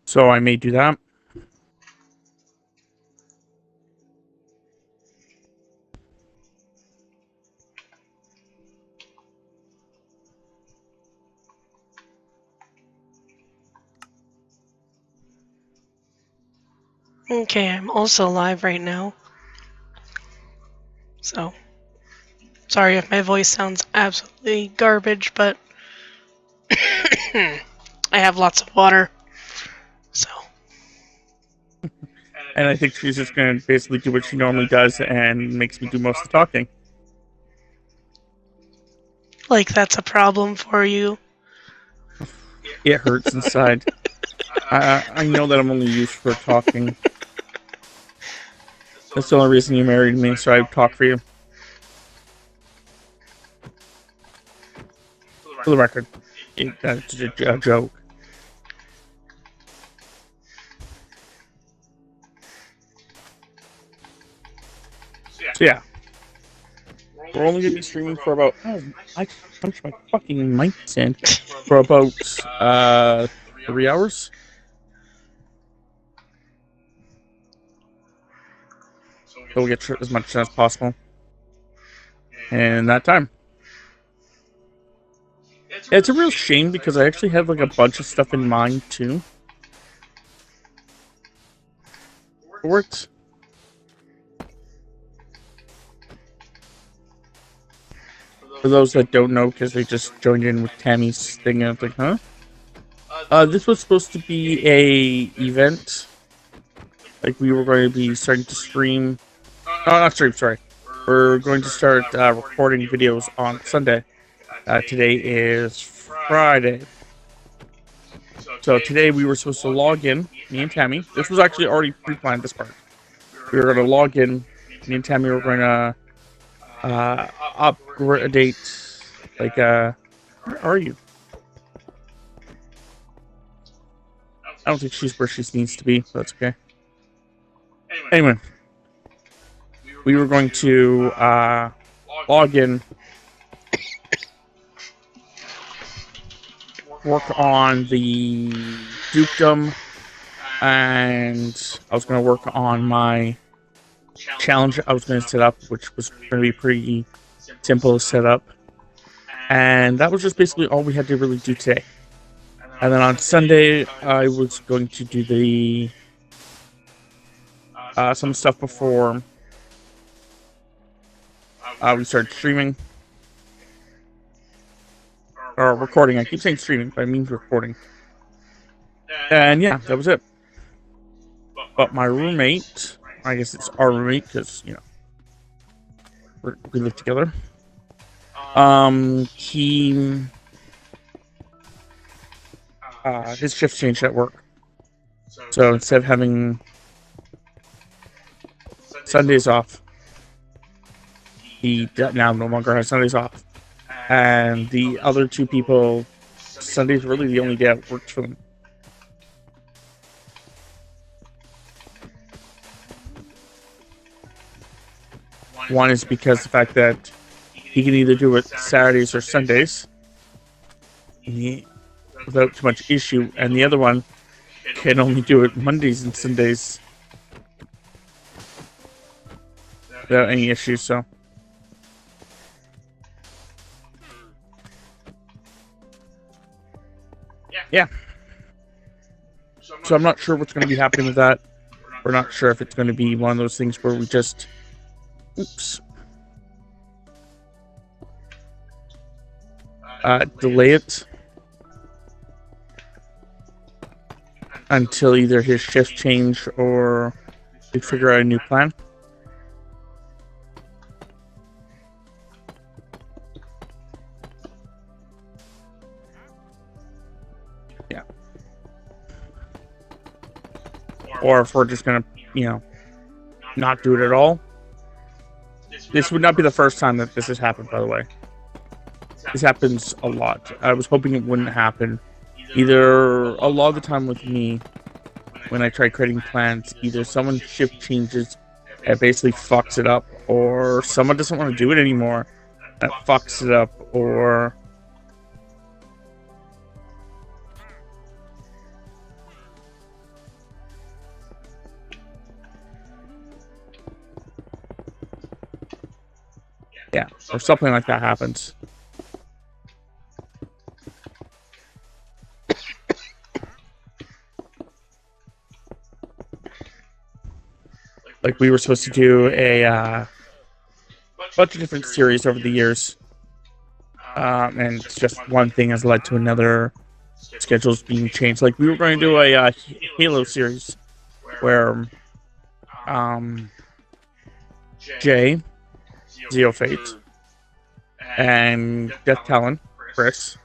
So I may do that. Okay, I'm also live right now. So, sorry if my voice sounds absolutely garbage, but I have lots of water. So, And I think she's just going to basically do what she normally does and makes me do most of the talking. like, that's a problem for you. It hurts inside. I know that I'm only used for talking. That's the only reason you married me, so I talk for you. For the record, that's a joke. So yeah, we're only gonna be streaming for about. Oh, I punched my fucking mic stand for about 3 hours. So we'll get through as much as possible in that time. It's a real shame because I actually have like a bunch of stuff in mind too. It works. For those that don't know, because they just joined in with Tammy's thing, and I was like, huh? This was supposed to be a event. Like we were going to be starting to stream. No, not stream. Sorry, we're going to start recording videos on Sunday. Today is Friday. So today we were supposed to log in, me and Tammy. This was actually already pre-planned, this part. We were going to log in, me and Tammy were going to upgrade, like, where are you? I don't think she's where she needs to be, but that's okay. Anyway, we were going to log in, work on the dukedom, and I was going to work on my challenge I was going to set up, which was going to be pretty simple to set up. And that was just basically all we had to really do today. And then on Sunday, I was going to do the some stuff before we started streaming. Or recording. I keep saying streaming, but I mean recording. And yeah, that was it. But my roommate, I guess it's our roommate because, you know, we live together. He his shift changed at work. So instead of having Sundays off, he now no longer has Sundays off. And the other two people, Sunday's really the only day that works for them. One is because the fact that he can either do it Saturdays or Sundays without too much issue, and the other one can only do it Mondays and Sundays without any issues. So yeah. So I'm not sure what's going to be happening with that. We're not sure if it's going to be one of those things where we just delay it until either his shift change or we figure out a new plan. Yeah. Or if we're just gonna, you know, not do it at all. This would not be the first time that this has happened, by the way. This happens a lot. I was hoping it wouldn't happen. Either a lot of the time with me, when I try creating plans, either someone shift changes and basically fucks it up, or someone doesn't want to do it anymore that fucks it up, or Yeah, or something like that happens. Like we were supposed to do a bunch of different series over the years, and it's just one thing has led to another. Schedules being changed. Like we were going to do a Halo series where Jay, Zeofate, and Death Talon, Chris.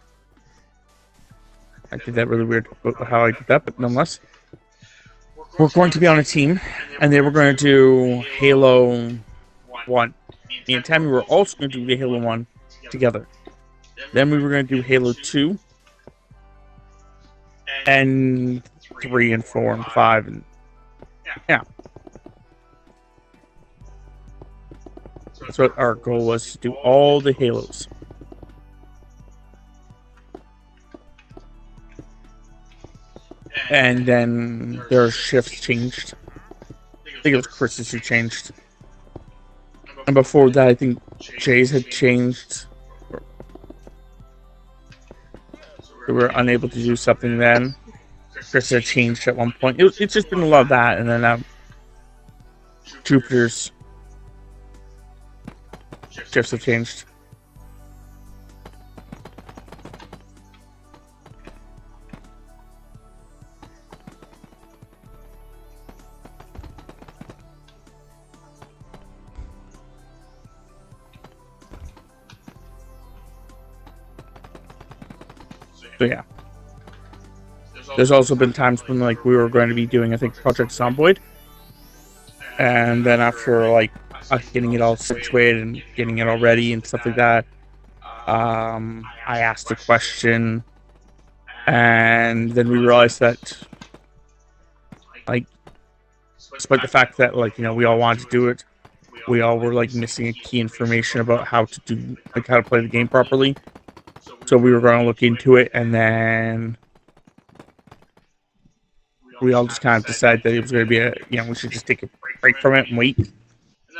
I did that really weird how I did that, but nonetheless. We're going to be on a team, and they were going to do Halo 1. Me and Tammy were also going to do the Halo 1 together. Then we were going to do Halo 2, and 3 and 4 and 5, and yeah. That's what our goal was, to do all the Halos. And then their shifts changed. I think it was Chris's who changed. And before that, I think Jay's had changed. We were unable to do something then. Chris had changed at one point. It's just been a lot of that. And then Jupiter's shifts have changed. So yeah. There's also been times when like we were going to be doing, I think, Project Zomboid. And then after like us getting it all situated and getting it all ready and stuff like that, I asked a question, and then we realized that, like, despite the fact that, like, you know, we all wanted to do it, we all were like missing key information about how to do, like, how to play the game properly. So we were going to look into it, and then we all just kind of decided that it was going to be we should just take a break from it and wait, and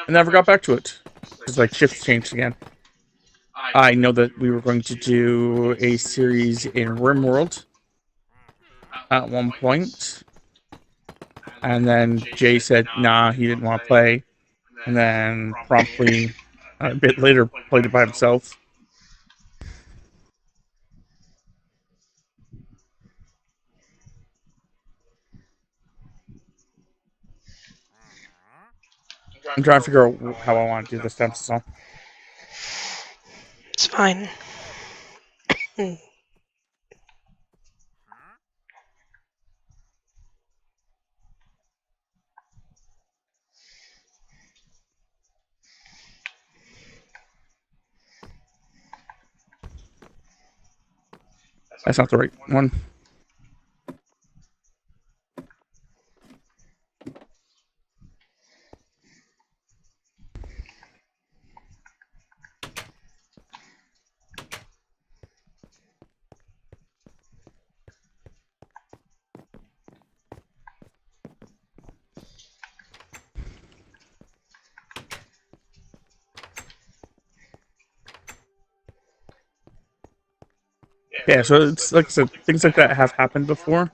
never got back to it. Because like shifts changed again. I know that we were going to do a series in RimWorld at one point, and then Jay said nah, he didn't want to play, and then promptly a bit later played it by himself. I'm trying to figure out how I want to do this time, so. It's fine. That's not the right one. Yeah, so it's like I said, things like that have happened before.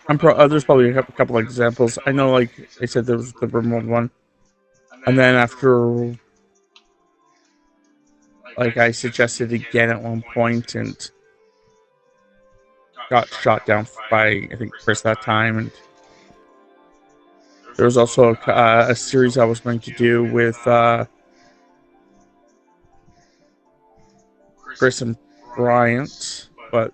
There's probably a couple of examples. I know, like I said, there was the remote one, and then after, like I suggested again at one point, and got shot down by, I think, Chris that time. And there was also a series I was going to do with Chris and Bryant, but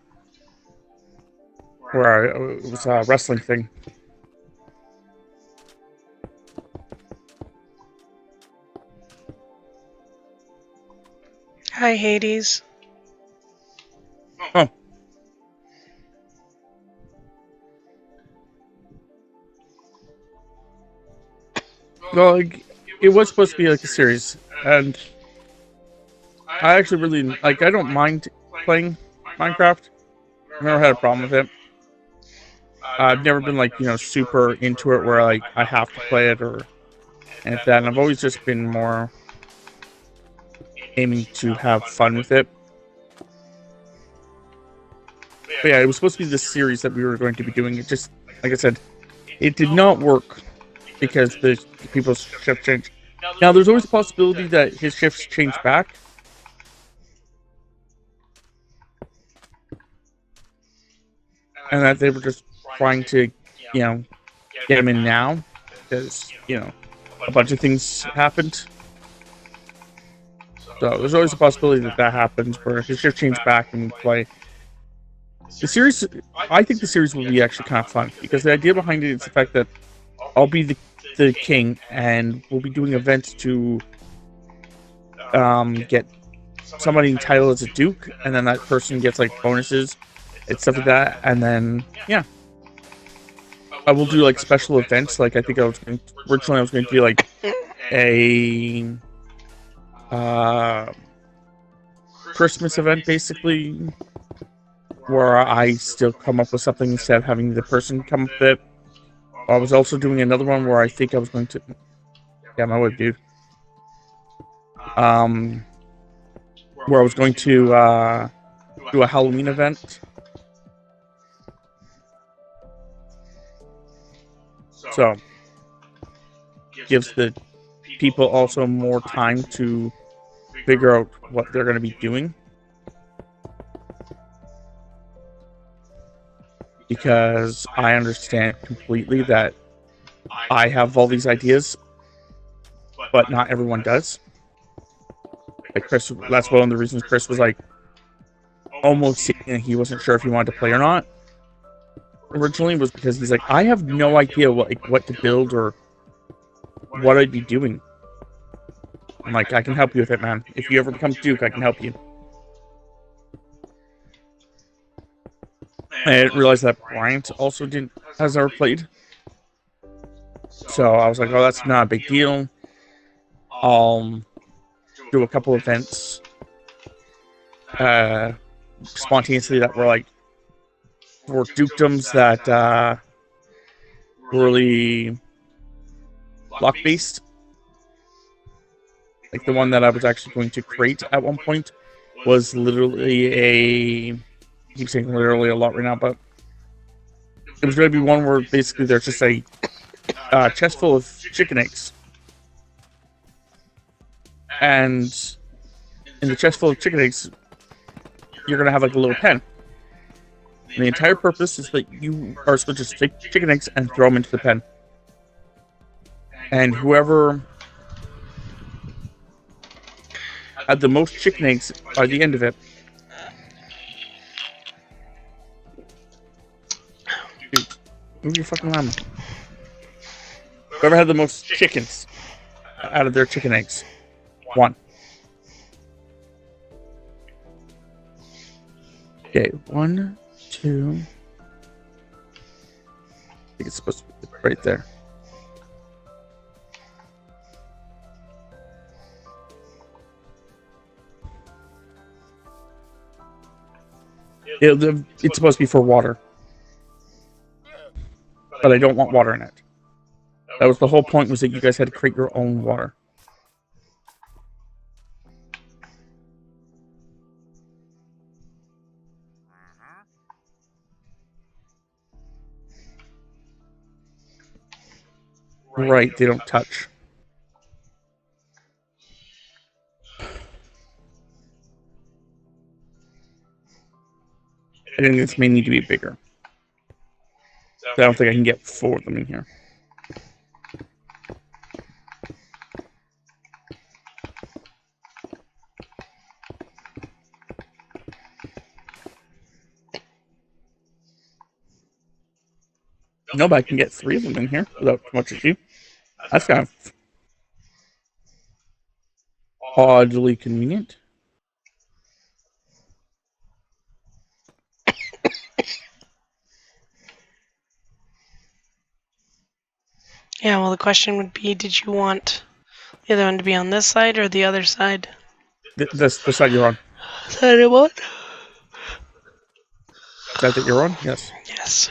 where it was a wrestling thing. Hi, Hades. Oh. Well, like, it was supposed to be like a series, and I actually really, like, I don't mind playing Minecraft. I've never had a problem with it. I've never been, like, super into it where, like, I have to play it or and that. And I've always just been more aiming to have fun with it. But yeah, it was supposed to be this series that we were going to be doing. It just, like I said, it did not work because the people's shift changed. Now, there's always a possibility that his shifts change back. And that they were just trying to, get him in now because, a bunch of things happened. So there's always a possibility that happens where his shift change back and we play. The series, I think the series will be actually kind of fun because the idea behind it is the fact that I'll be the king and we'll be doing events to get somebody entitled as a duke, and then that person gets like bonuses and stuff like that. And then yeah, I will do like special events. Like I think originally I was going to do like a Christmas event basically, where I still come up with something instead of having the person come up with it. I was also doing another one where I think I was going to, yeah, my wife, dude. Where I was going to do a Halloween event. So gives the people also more time to figure out what they're going to be doing. Because I understand completely that I have all these ideas, but not everyone does. Like Chris, that's one of the reasons Chris was like almost saying he wasn't sure if he wanted to play or not. Originally was because he's like, I have no idea what to build or what I'd be doing. I'm like, I can help you with it, man. If you ever become Duke, I can help you. I didn't realize that Bryant also has never played. So I was like, oh, that's not a big deal. I'll do a couple events spontaneously that were like for dukedoms that were really luck based. Like the one that I was actually going to create at one point was literally I keep saying literally a lot right now, but it was going to be one where basically there's just a chest full of chicken eggs. And in the chest full of chicken eggs, you're going to have like a little pen. And the entire purpose is that you are supposed to just take chicken eggs and throw them into the pen. And whoever had the most chicken eggs by the end of it. Dude, move your fucking llama. Whoever had the most chickens out of their chicken eggs won. Okay, 1, 2. I think it's supposed to be right there. It's supposed to be for water. But I don't want water in it. That was the whole point, was that you guys had to create your own water. Right, they don't touch. I think this may need to be bigger. I don't think I can get 4 of them in here. No, but I can get 3 of them in here without too much issue. That's kind of oddly convenient. Yeah, well, the question would be, did you want the other one to be on this side or the other side? The side you're on. Side of what? Side that you're on? Yes. Yes.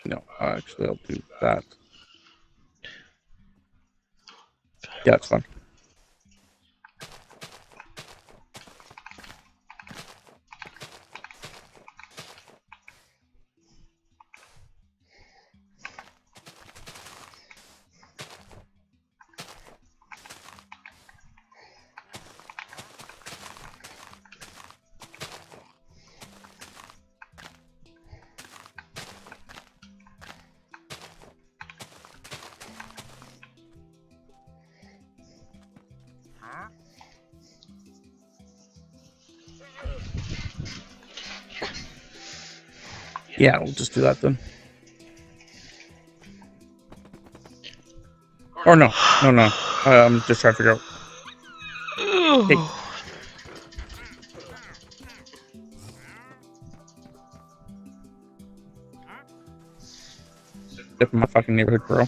No, actually, I'll do that. Yeah, it's fine. Yeah, we'll just do that then. Or no. I'm just trying to figure out. Hey. Step in my fucking neighborhood, bro.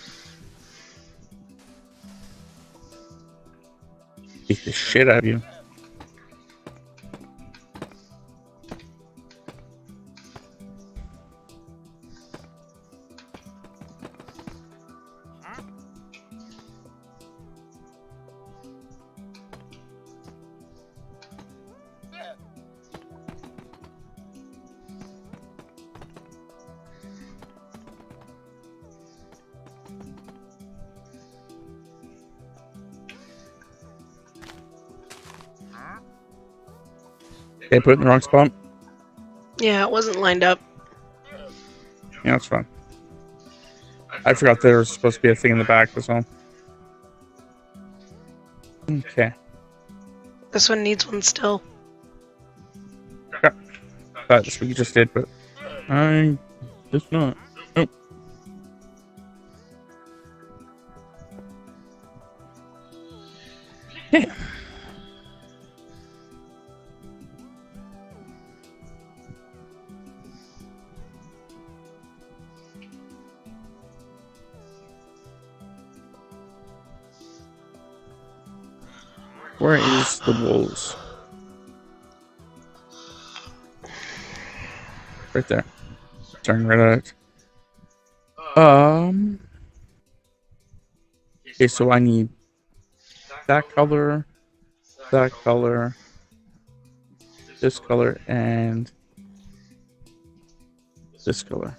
Beat the shit out of you. Okay, put it in the wrong spot. Yeah, it wasn't lined up. Yeah, that's fine. I forgot there was supposed to be a thing in the back as well. Okay. This one needs one still. Yeah. That's what you just did, but I just not. Nope. Yeah. Where is the wolves? Right there. Turn right at it. Okay, so I need that color, this color, and this color.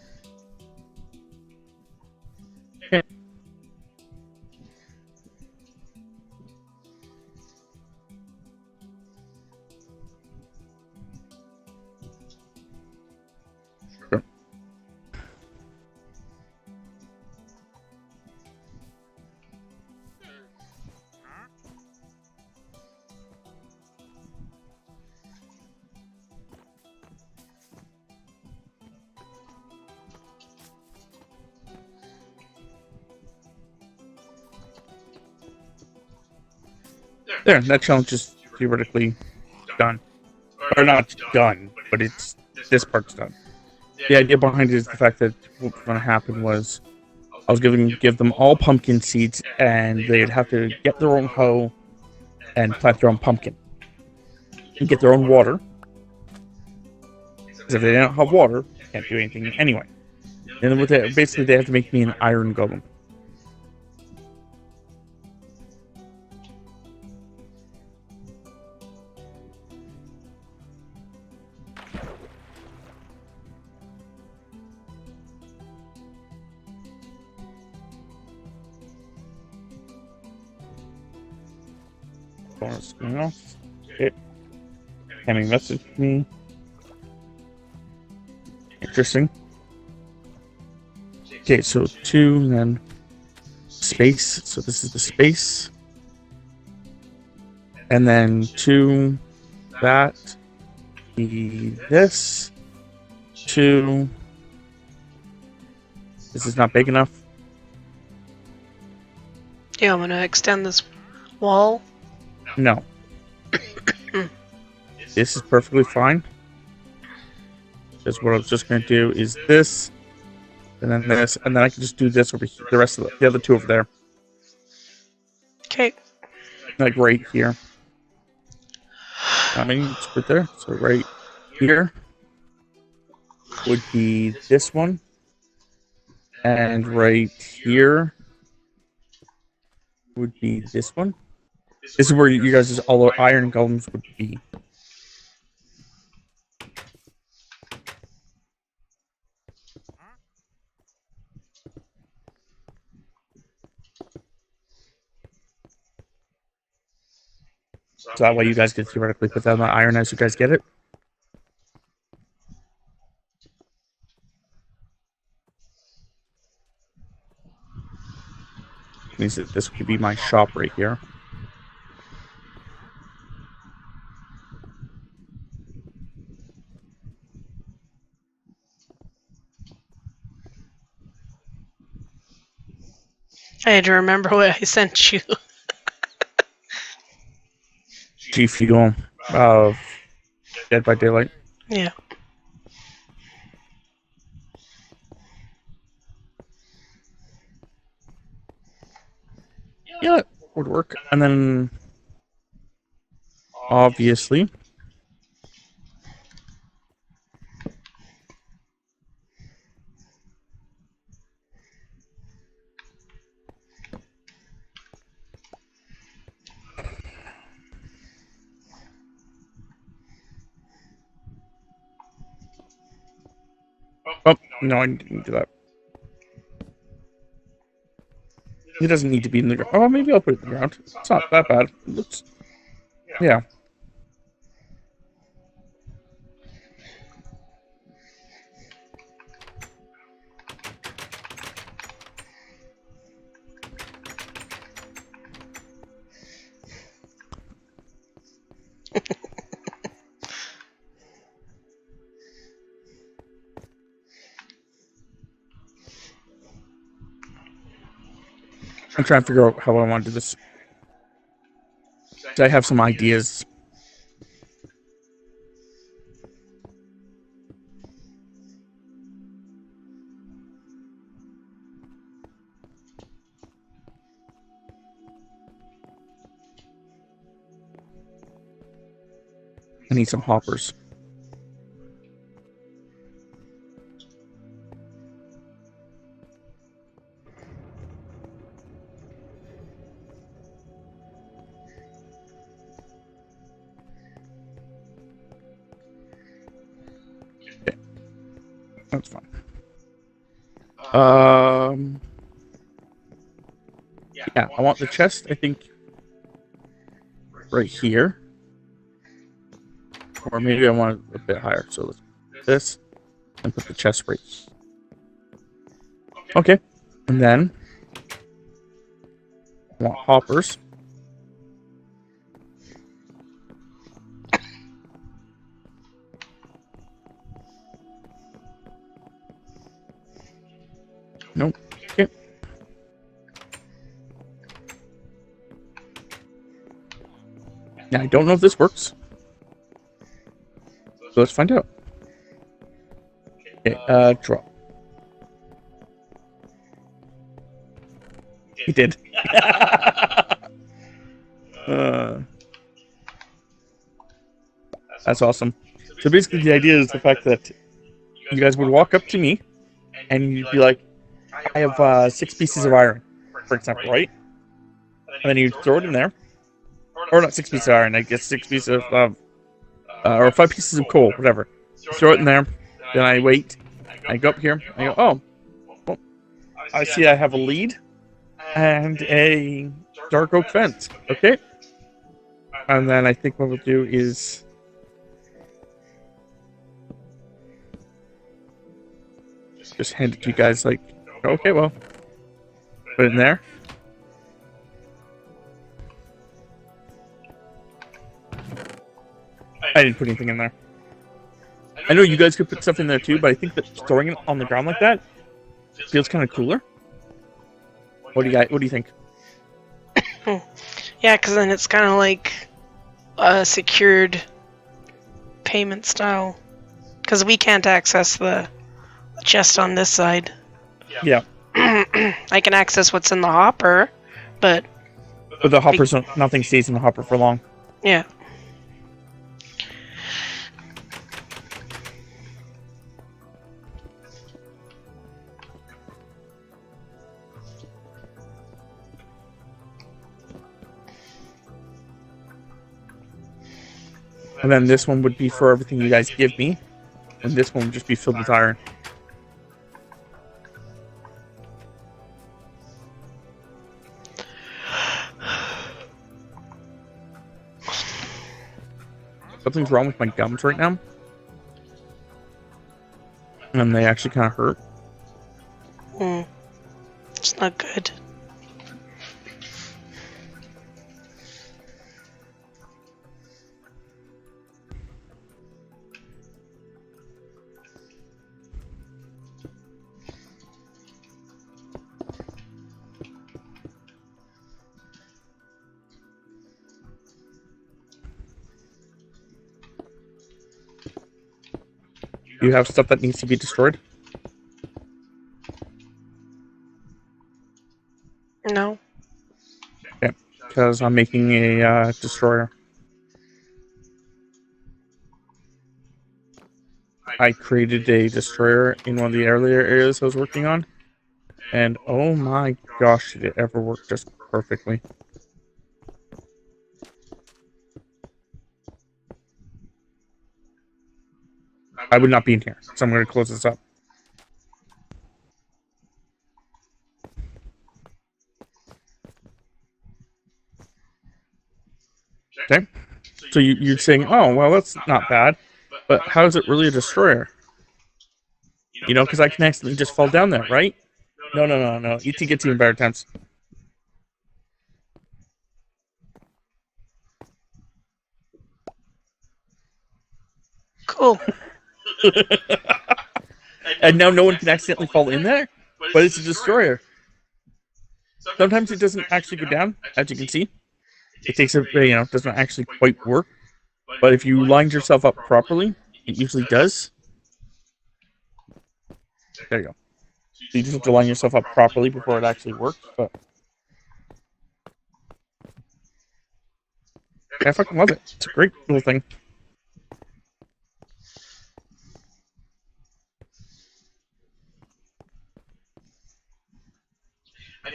Okay. Sure. There, that challenge is theoretically done. Or not done, but it's this part's done. The idea behind it is the fact that what was going to happen was I was going to give them all pumpkin seeds, and they'd have to get their own hoe and plant their own pumpkin and get their own water. Because if they don't have water, they can't do anything anyway. And then with that, basically, they have to make me an iron golem. Something else. Okay. Tammy messaged me. Interesting. Okay, so 2, then space. So this is the space. And then 2, that. This. 2. This is not big enough. Yeah, I'm gonna extend this wall. No. This is perfectly fine. Because what I was just going to do is this, and then this, and then I can just do this over here. The rest of the other 2 over there. Okay. Like right here. I mean, it's right there. So right here would be this one. And right here would be this one. This is where you guys' all iron golems would be. So that way you guys can theoretically put down the iron as you guys get it. Means that this could be my shop right here. I had to remember what I sent you. G Fuel of Dead by Daylight. Yeah. Yeah, that would work. And then, obviously, oh, no, I didn't do that. It doesn't need to be in the ground. Oh, maybe I'll put it in the ground. It's not that bad. It looks, yeah. I'm trying to figure out how I want to do this. I have some ideas. I need some hoppers. Okay. That's fine. Yeah, I want the chest, I think, right here. Or maybe I want it a bit higher. So let's put this and put the chest right here. Okay. And then I want hoppers. Nope. Okay. Now, I don't know if this works. So let's find out. Okay, drop. He did. That's awesome. So basically the idea is the fact that you guys would walk up to me and you'd be like, I have 6 pieces of iron, for example, right? And then you'd throw it in there. Or not 6 pieces of iron, I guess 6 pieces of, or 5 pieces of coal, whatever. Throw it in there. Then I wait. I go up here. I go, oh, well, I see I have a lead and a dark oak fence. Okay. And then I think what we'll do is just hand it to you guys like, okay, well, put it in there. I didn't put anything in there. I know you guys could put stuff in there too, but I think that throwing it on the ground like that feels kind of cooler. What do you think? Yeah, because then it's kind of like a secured payment style. Because we can't access the chest on this side. Yeah. I can access what's in the hopper, but the hoppers, nothing stays in the hopper for long. Yeah. And then this one would be for everything you guys give me. And this one would just be filled with iron. Something's wrong with my gums right now. And they actually kind of hurt. It's not good. Do you have stuff that needs to be destroyed? No. Okay, because I'm making a destroyer. I created a destroyer in one of the earlier areas I was working on. And oh my gosh, did it ever work just perfectly. I would not be in here, so I'm going to close this up. Okay, so you're saying, oh, well, that's not bad, but how is it really a destroyer? You know, because I can accidentally just fall down there, right? No. ET gets even better times. Cool. And now no one can accidentally fall in there, but it's a destroyer. Sometimes it doesn't actually go down, as you can see. It takes a, doesn't actually quite work. But if you lined yourself up properly, it usually does. There you go. So you just have to line yourself up properly before it actually works. But I fucking love it. It's a great little thing.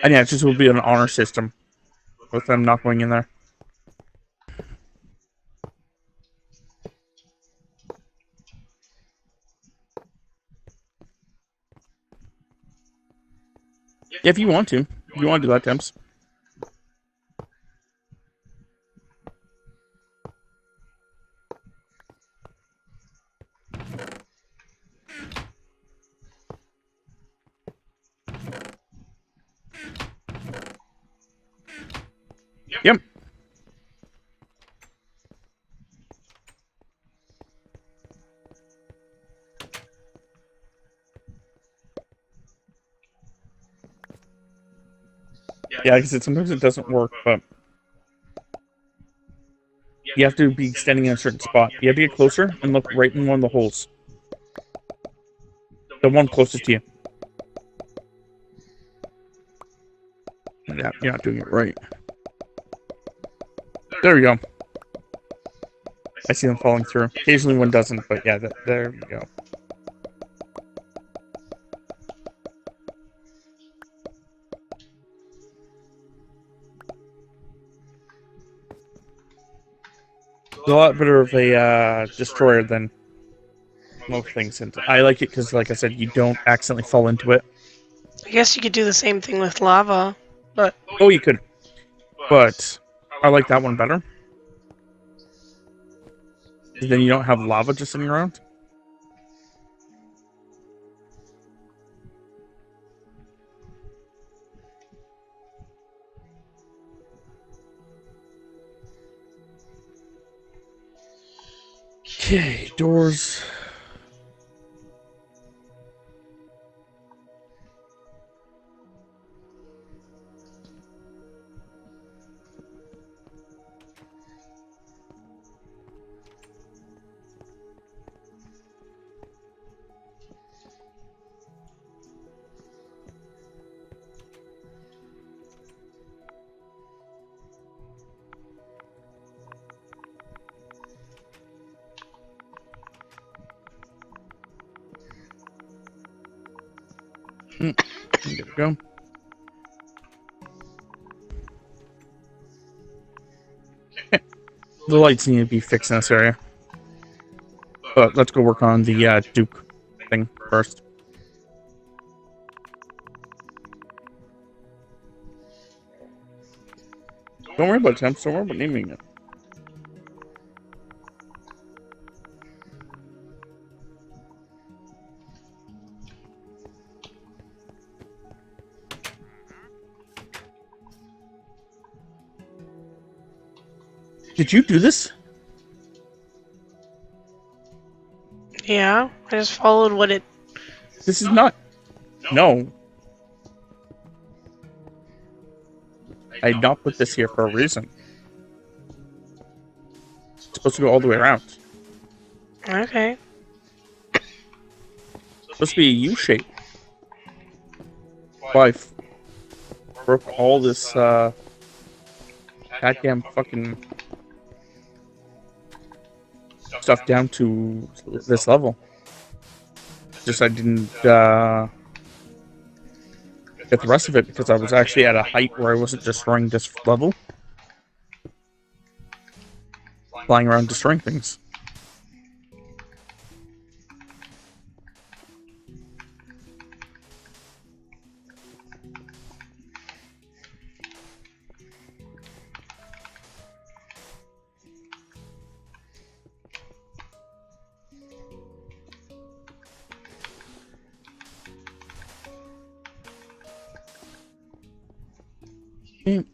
And yeah, it just will be an honor system with them not going in there. Yeah, if you want to. If you want to do that, Temps. Yep. Yeah, because sometimes it doesn't work, but you have to be standing in a certain spot. You have to get closer and look right in one of the holes. The one closest to you. Yeah, you're not doing it right. There we go. I see them falling through. Occasionally one doesn't, but yeah, there we go. It's a lot better of a destroyer than most things. And I like it because, like I said, you don't accidentally fall into it. I guess you could do the same thing with lava, but... Oh, you could. But I like that one better. Then you don't have lava just sitting around. Okay, doors. There we go. The lights need to be fixed in this area. But let's go work on the Duke thing first. Don't worry about temps. Don't worry about naming it. Did you do this? Yeah, I just followed what it... This is not... No. I did not put this here for a reason. It's supposed to go all the way around. Okay. It's supposed to be a U shape. Why? Broke all this, goddamn fucking stuff down to this level. Just I didn't, get the rest of it because I was actually at a height where I wasn't destroying this level. Flying around destroying things. Okay.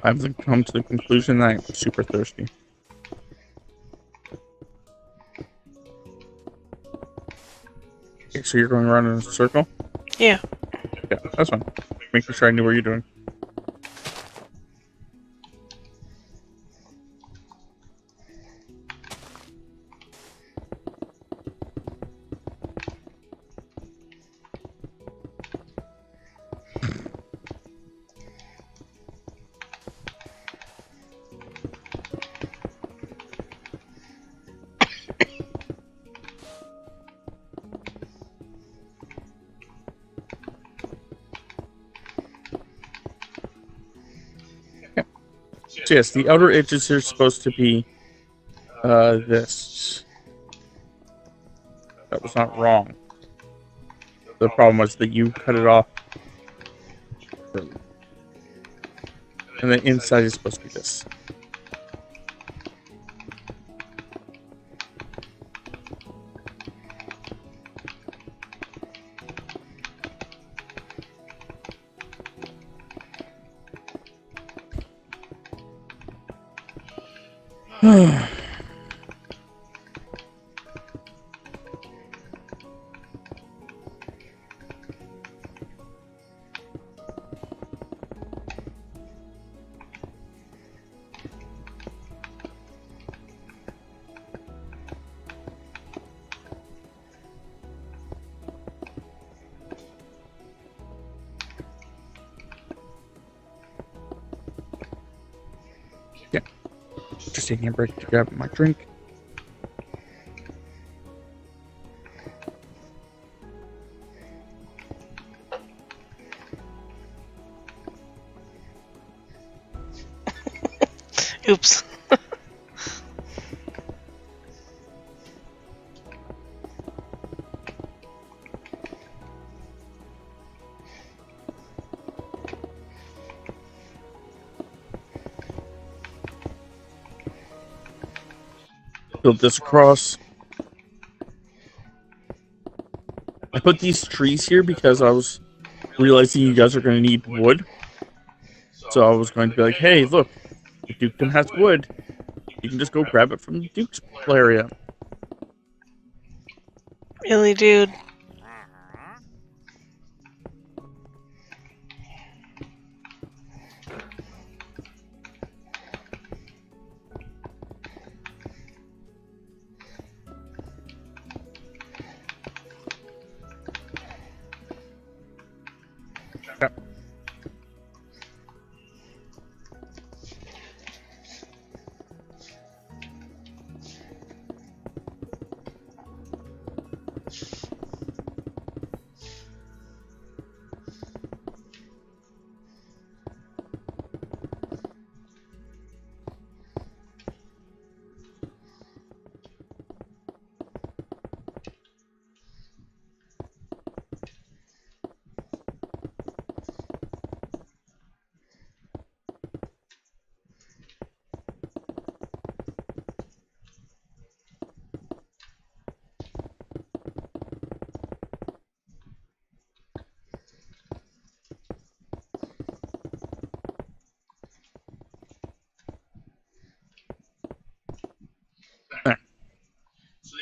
I've come to the conclusion that I'm super thirsty. Okay, so you're going around in a circle? Yeah. Yeah, that's fine. Making sure I knew what you're doing. So yes, the outer edges are supposed to be this. That was not wrong. The problem was that you cut it off early. And the inside is supposed to be this. Yeah. Just taking a break to grab my drink. Oops. Build this across. I put these trees here because I was realizing you guys are going to need wood. So I was going to be like, hey, look, if Dukedom has wood, you can just go grab it from the Duke's area. Really, dude? Yeah.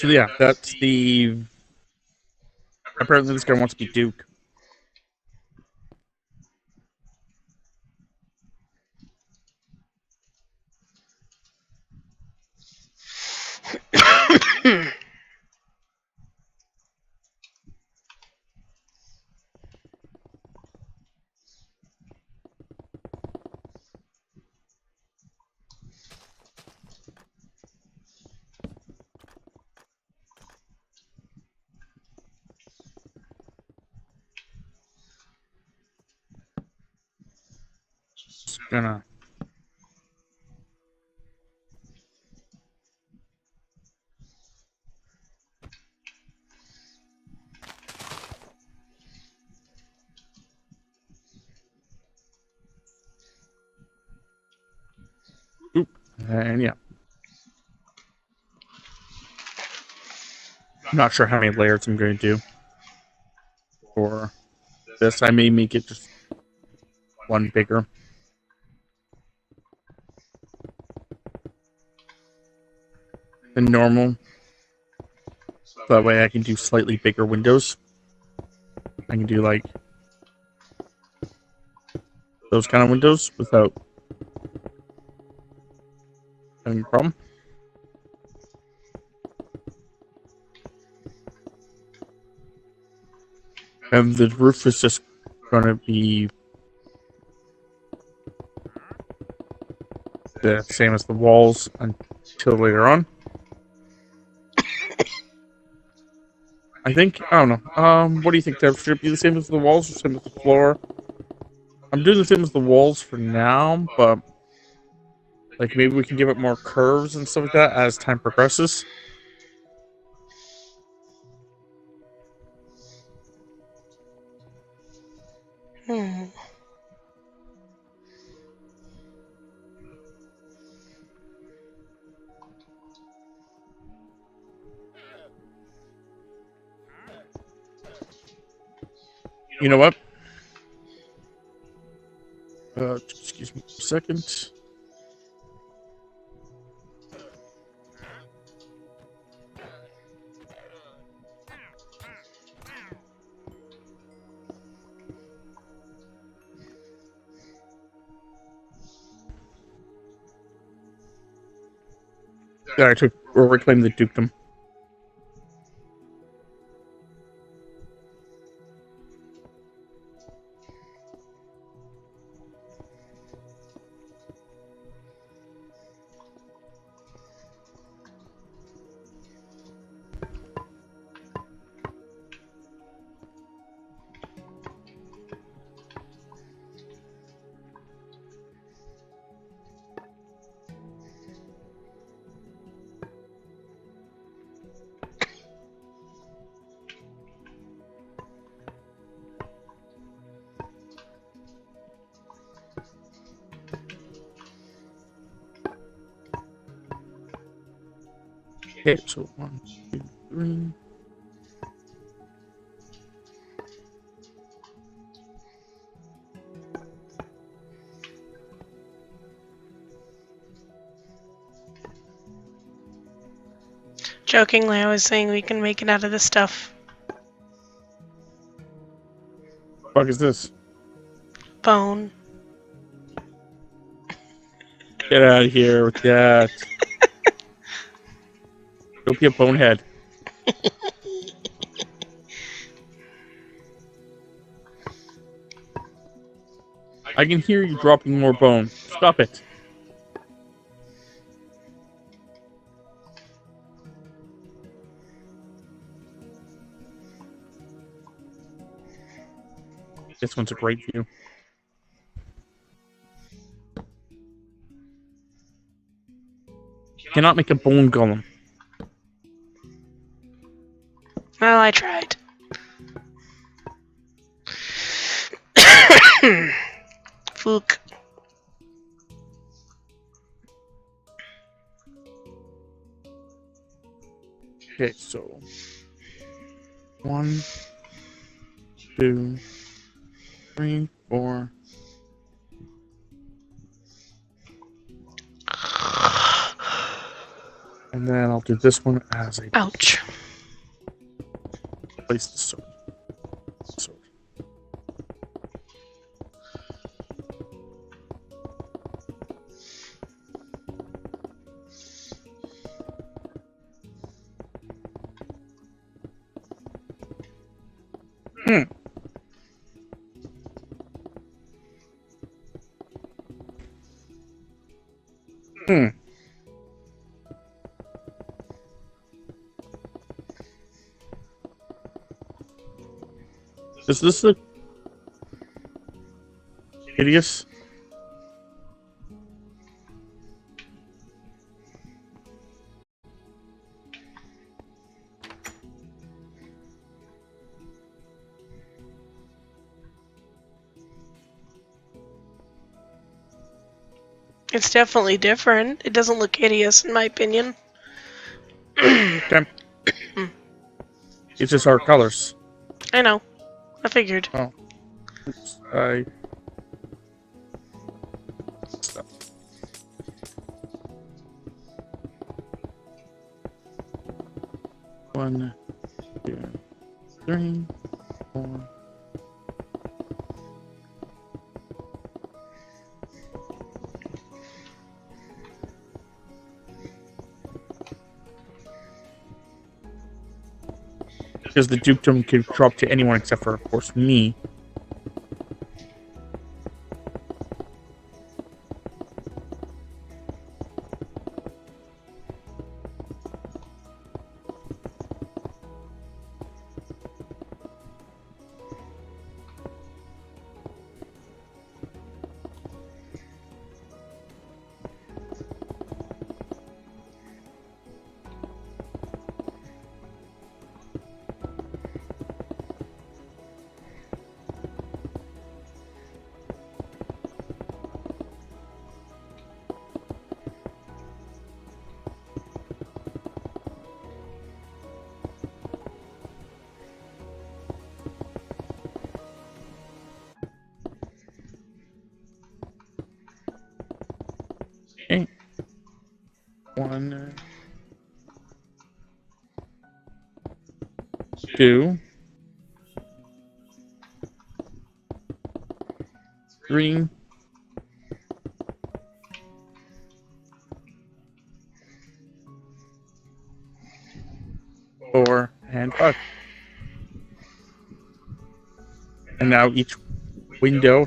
So yeah, that's the. Apparently, this guy wants to be Duke. Just gonna. Oop, and yeah. I'm not sure how many layers I'm going to do for this. I may make it just one bigger than normal. So that way I can do slightly bigger windows. I can do like those kind of windows without having a problem. And the roof is just going to be the same as the walls until later on. I think. I don't know. What do you think, Dev? Should it be the same as the walls or the same as the floor? I'm doing the same as the walls for now, but like maybe we can give it more curves and stuff like that as time progresses. Hmm. You know what? Excuse me a second. Yeah, I took or reclaimed the dukedom. Okay, so 1, 2, 3. Jokingly, I was saying we can make it out of this stuff. Fuck is this? Bone. Get out of here with that. Don't be a bonehead. I can hear you dropping more bone. Stop it. This one's a great view. Cannot make a bone golem. Well, I tried. Fook. Okay, so 1, 2, 3, 4. And then I'll do this one as a Ouch. place the sword. Sword. Hmm. Is this look hideous? It's definitely different. It doesn't look hideous, in my opinion. Okay. It's just our colors. I know. I figured. Oh. Oops. I. Stop. One, 2, 3, 4. Because the dukedom could drop to anyone except for, of course, me. Okay. 1, 2, 3, 4, and 5. And now each window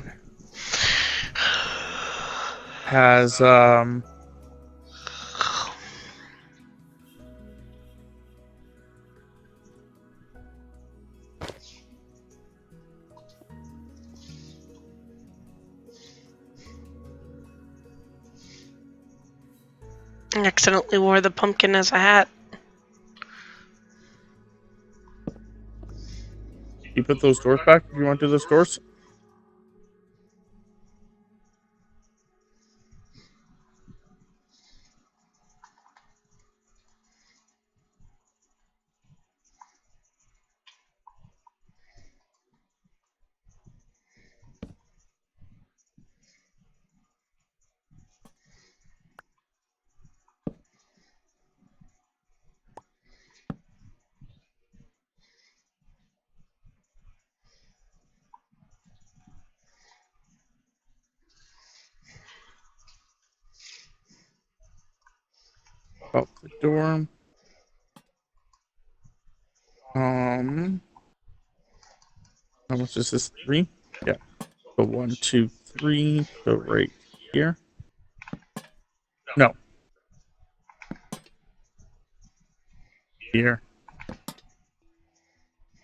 has I accidentally wore the pumpkin as a hat. you put those doors back if you want to do those doors. Up the door. How much is this? 3? Yeah. So 1, 2, 3. So right here. No. Here.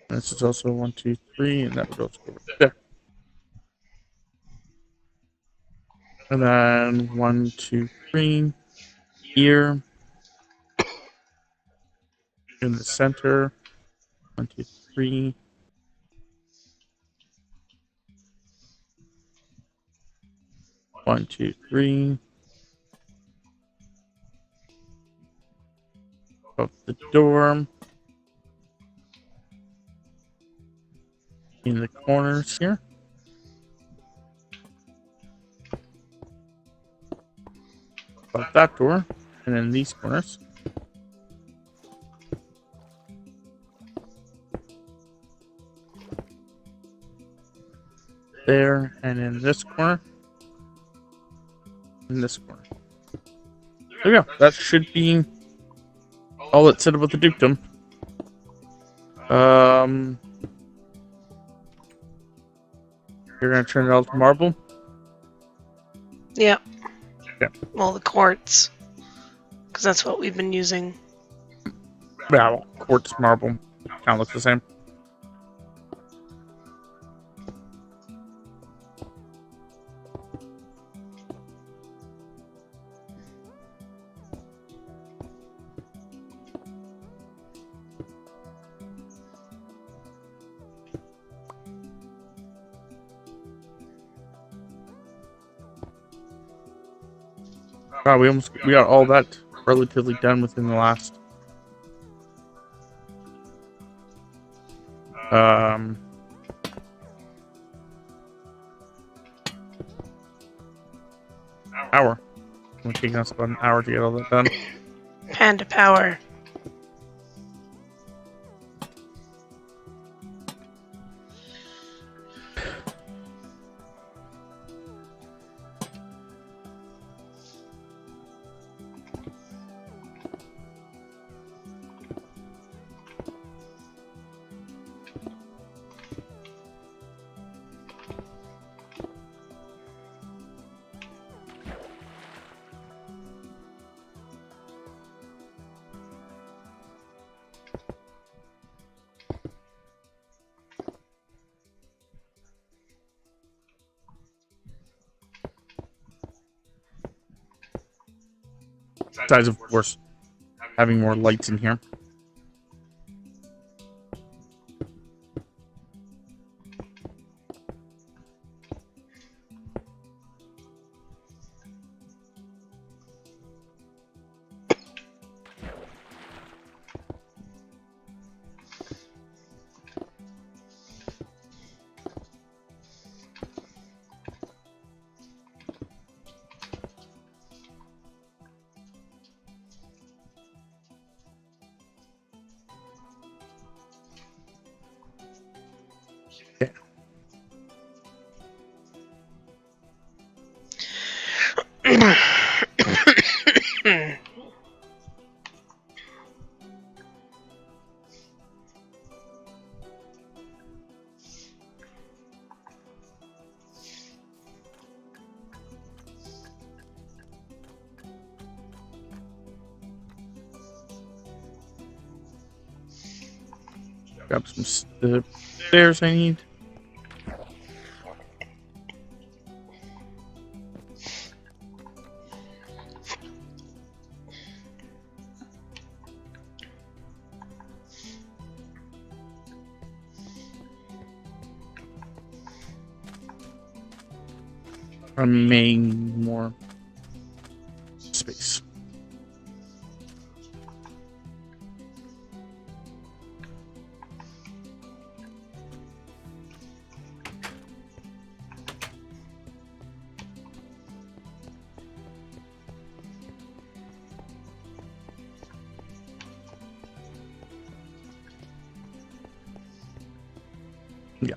This is also 1, 2, 3, and that would also go right there. And then 1, 2, 3. Here. In the center. 1, 2, 3. 1, 2, 3. Above the door. In the corners here. Above that door. And then these corners. there, and in this corner. In this corner. There we go. That should be all that's set up with the dukedom. You're gonna turn it all to marble? Yep. Yeah. Well, the quartz. Because that's what we've been using. Yeah, well, quartz marble. Kind of looks the same. Wow, we got all that relatively done within the last hour. It's taking us about an hour to get all that done. Panda power. Besides, of course, having more lights in here. Yeah. Grab some stairs I need. I may need more space. Yeah.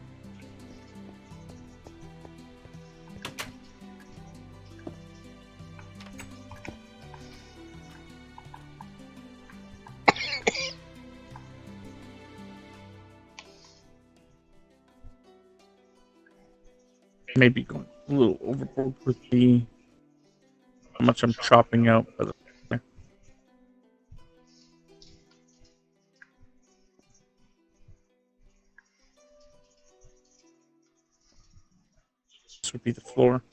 Maybe going a little overboard with the how much I'm chopping out. But this would be the floor.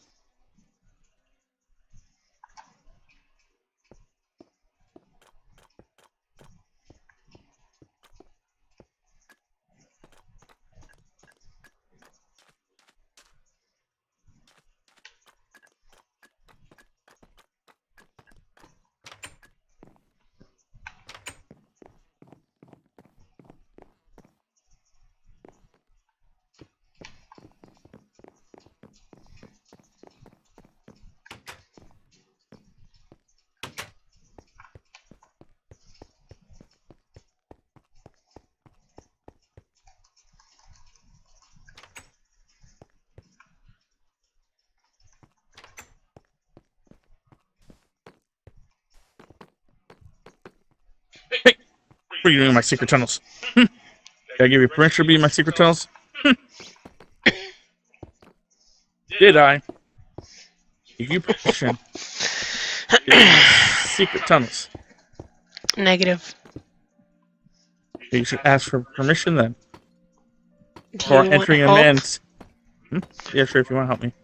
What are you doing in my secret tunnels? Did I give you permission to be in my secret tunnels? Did I give you permission to be in my secret tunnels? Negative. You should ask for permission then. Do Or you want entering a help? man's... Yeah, sure, if you want to help me.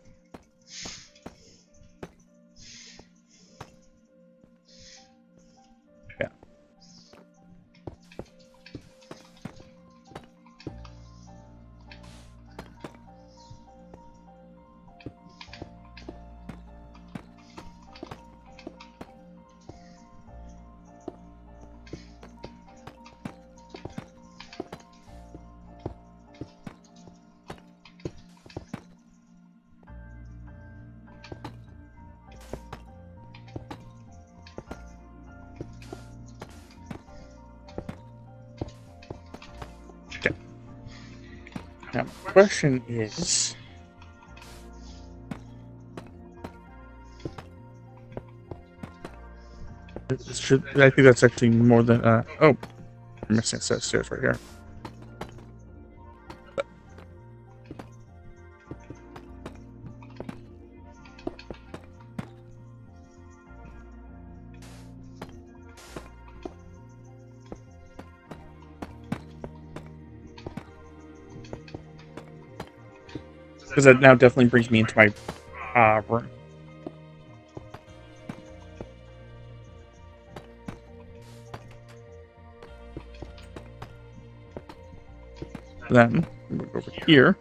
Yeah. Okay. Now, my question is... I think that's actually more than... oh, I'm missing a set of stairs right here. Because that now definitely brings me into my room. Then we move over here.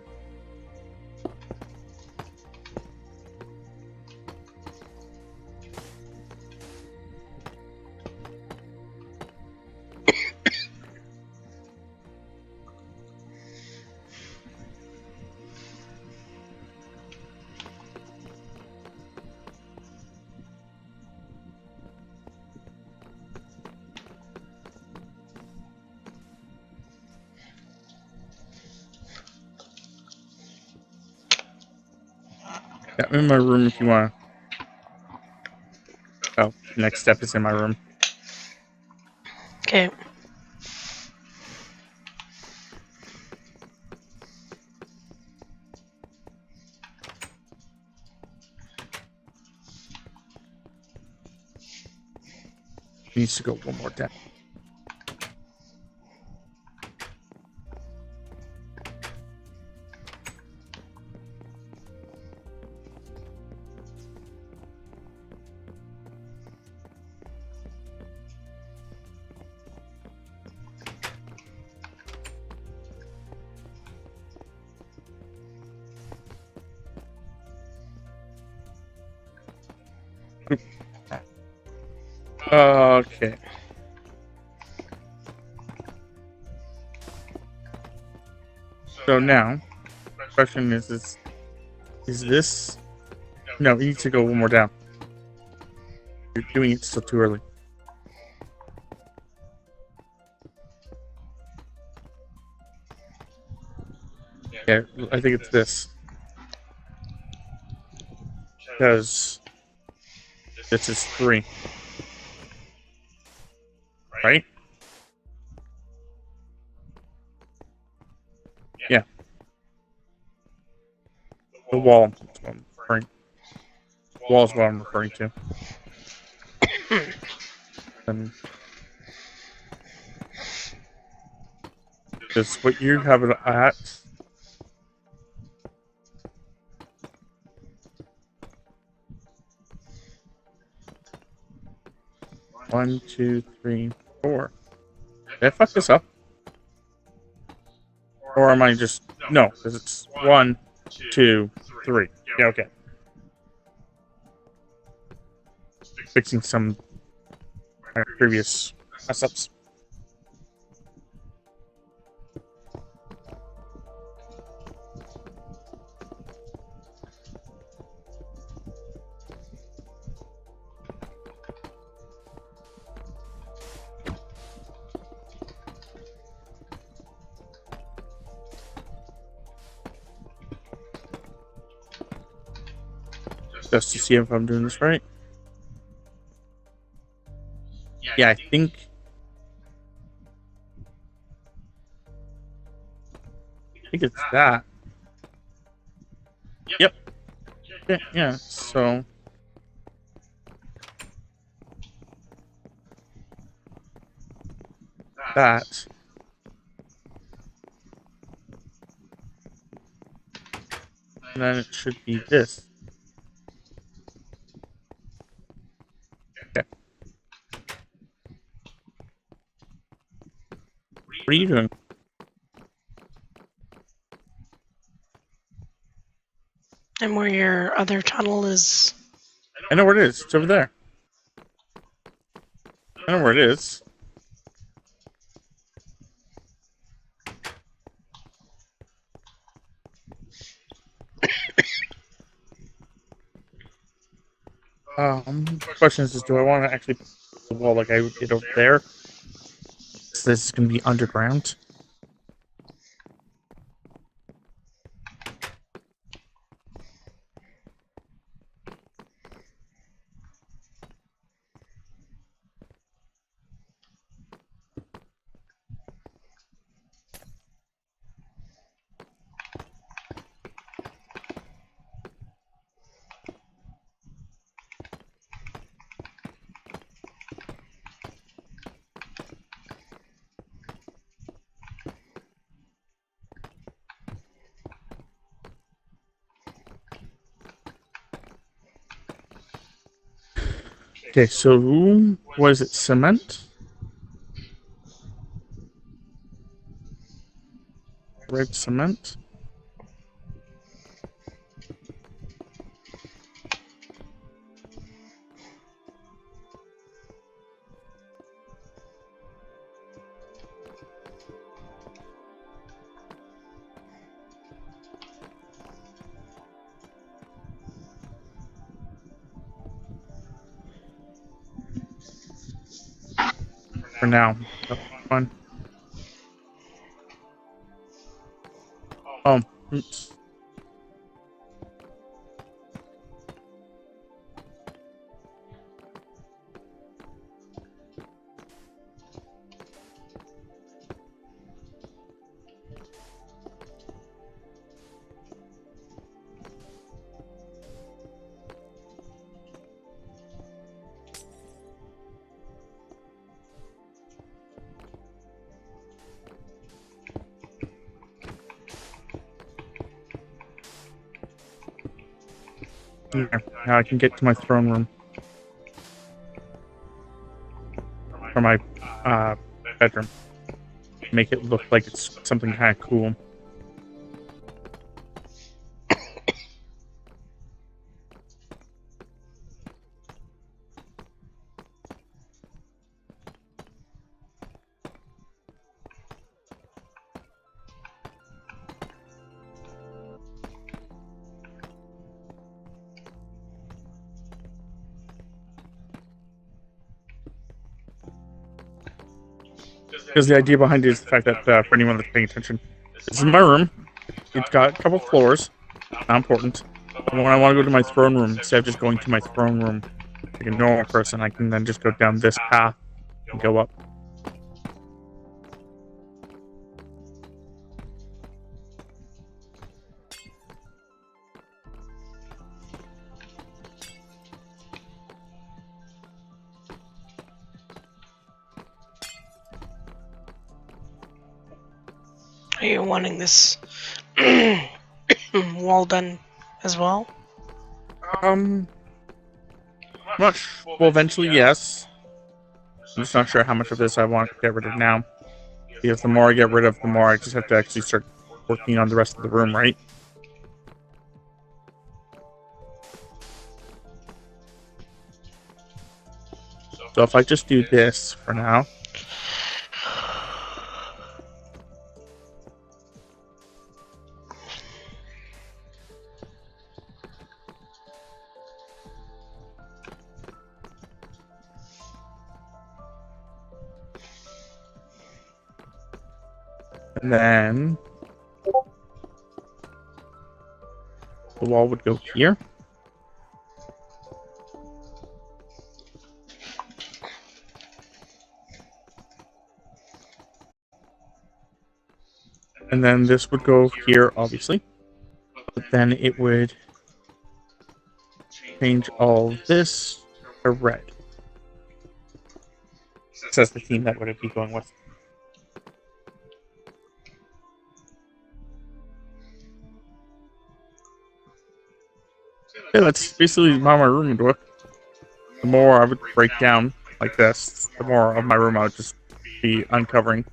Yeah, I'm in my room if you want to. Oh, next step is in my room. Okay. Needs to go one more down. Okay. So now, the question is this... No, you need to go one more down. You're doing it still too early. Yeah, I think it's this. Because this is 3. Right? Yeah. The wall. That's what I'm referring. Wall is what I'm referring to. And because what you have it at... One, 2, 3, 4. Did I fuck this up? Or am I just... No, because it's 1, 2, 3. Yeah, okay. Fixing some previous mess-ups. Just to see if I'm doing this right. Yeah, I think think it's that. Yep. Yeah. So that. And then it should be this. Okay. What are you doing? And where your other tunnel is. I know where it is. It's over there. I know where it is. Question is, do I want to actually put the wall like I did over there? So this is going to be underground. Okay, so was it cement? Red cement? For now. That's fine. Oh, oops. Here. Now I can get to my throne room. Or my bedroom. Make it look like it's something kind of cool. Because the idea behind it is the fact that, for anyone that's paying attention, this is my room. It's got a couple floors. Not important. But when I want to go to my throne room, instead of just going to my throne room like a normal person, I can then just go down this path and go up. Are you wanting this wall done as well? I'm not well, eventually, yes. I'm just not sure how much of this I want to get rid of now. Because the more I get rid of, the more I just have to actually start working on the rest of the room, right? So if I just do this for now. And then the wall would go here. And then this would go here, obviously. But then it would change all this to red. So that's the theme that would be going with. Yeah, that's basically how my room would look. The more I would break down like this, the more of my room I would just be uncovering.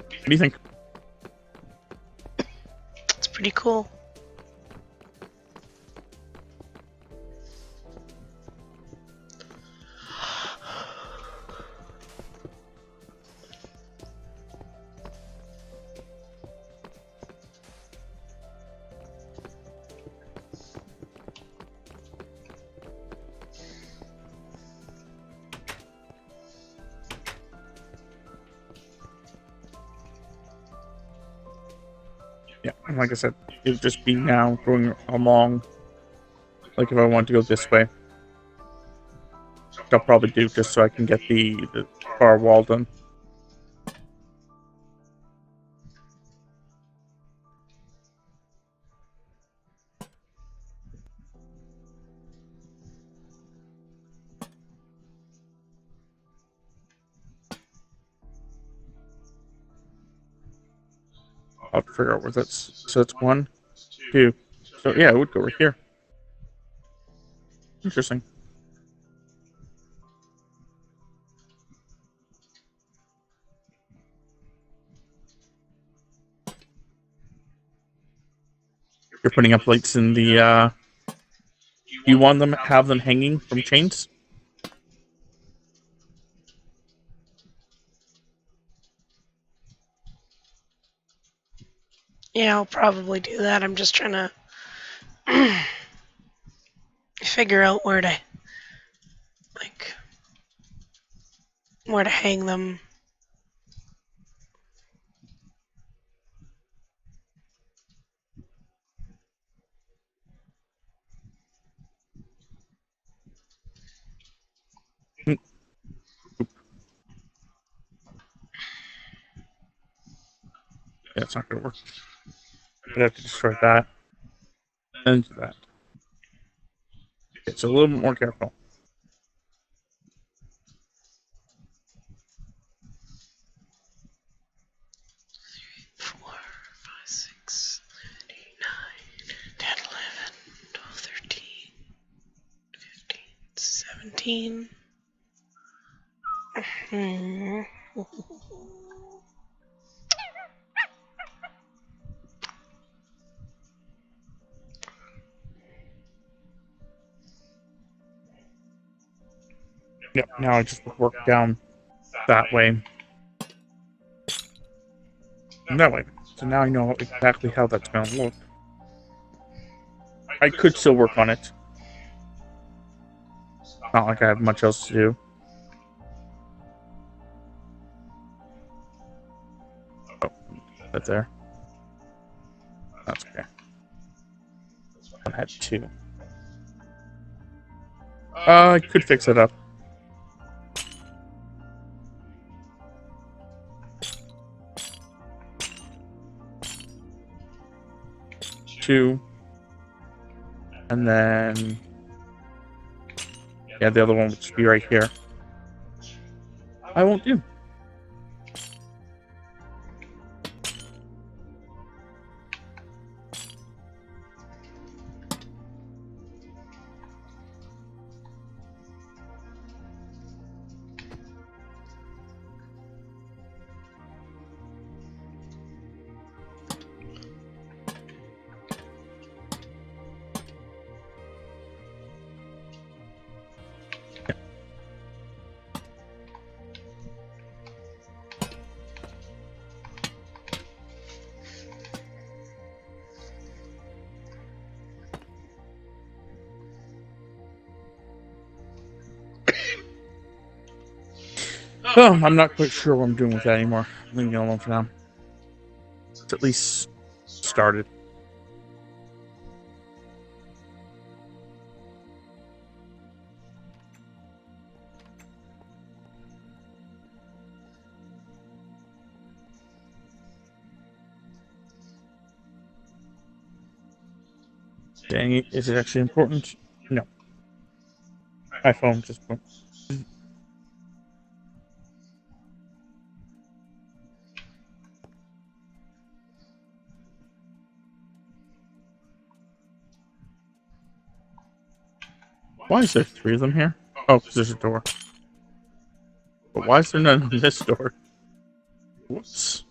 What do you think? It's pretty cool. Yeah, and like I said, it would just be now going along. Like if I want to go this way, which I'll probably do just so I can get the far wall done. I'll have to figure out where that's. So it's 1, 2. So yeah, it would go right here. Interesting. You're putting up lights in the. You want them have them hanging from chains? Yeah, I'll probably do that. I'm just trying to figure out where to hang them. Mm. Yeah, it's not gonna work. I'd have to destroy that and do that. Okay, so a little bit more careful. Four, five, 6, 7, 8, 9, 10, 11, 12, 13, 15, 17. Hmm. Yep, now I just work down that way. And that way. So now I know exactly how that's gonna look. I could still work on it. Not like I have much else to do. Oh, that's there. That's okay. I had 2. I could fix it up. 2. And then... Yeah, the other one would just be right here. I won't do. Oh, I'm not quite sure what I'm doing with that anymore. Leave me alone for now. it's at least started. Dang it, is it actually important? No. My phone just went. Why is there 3 of them here? Oh, because there's a door. But why is there none on this door? Whoops.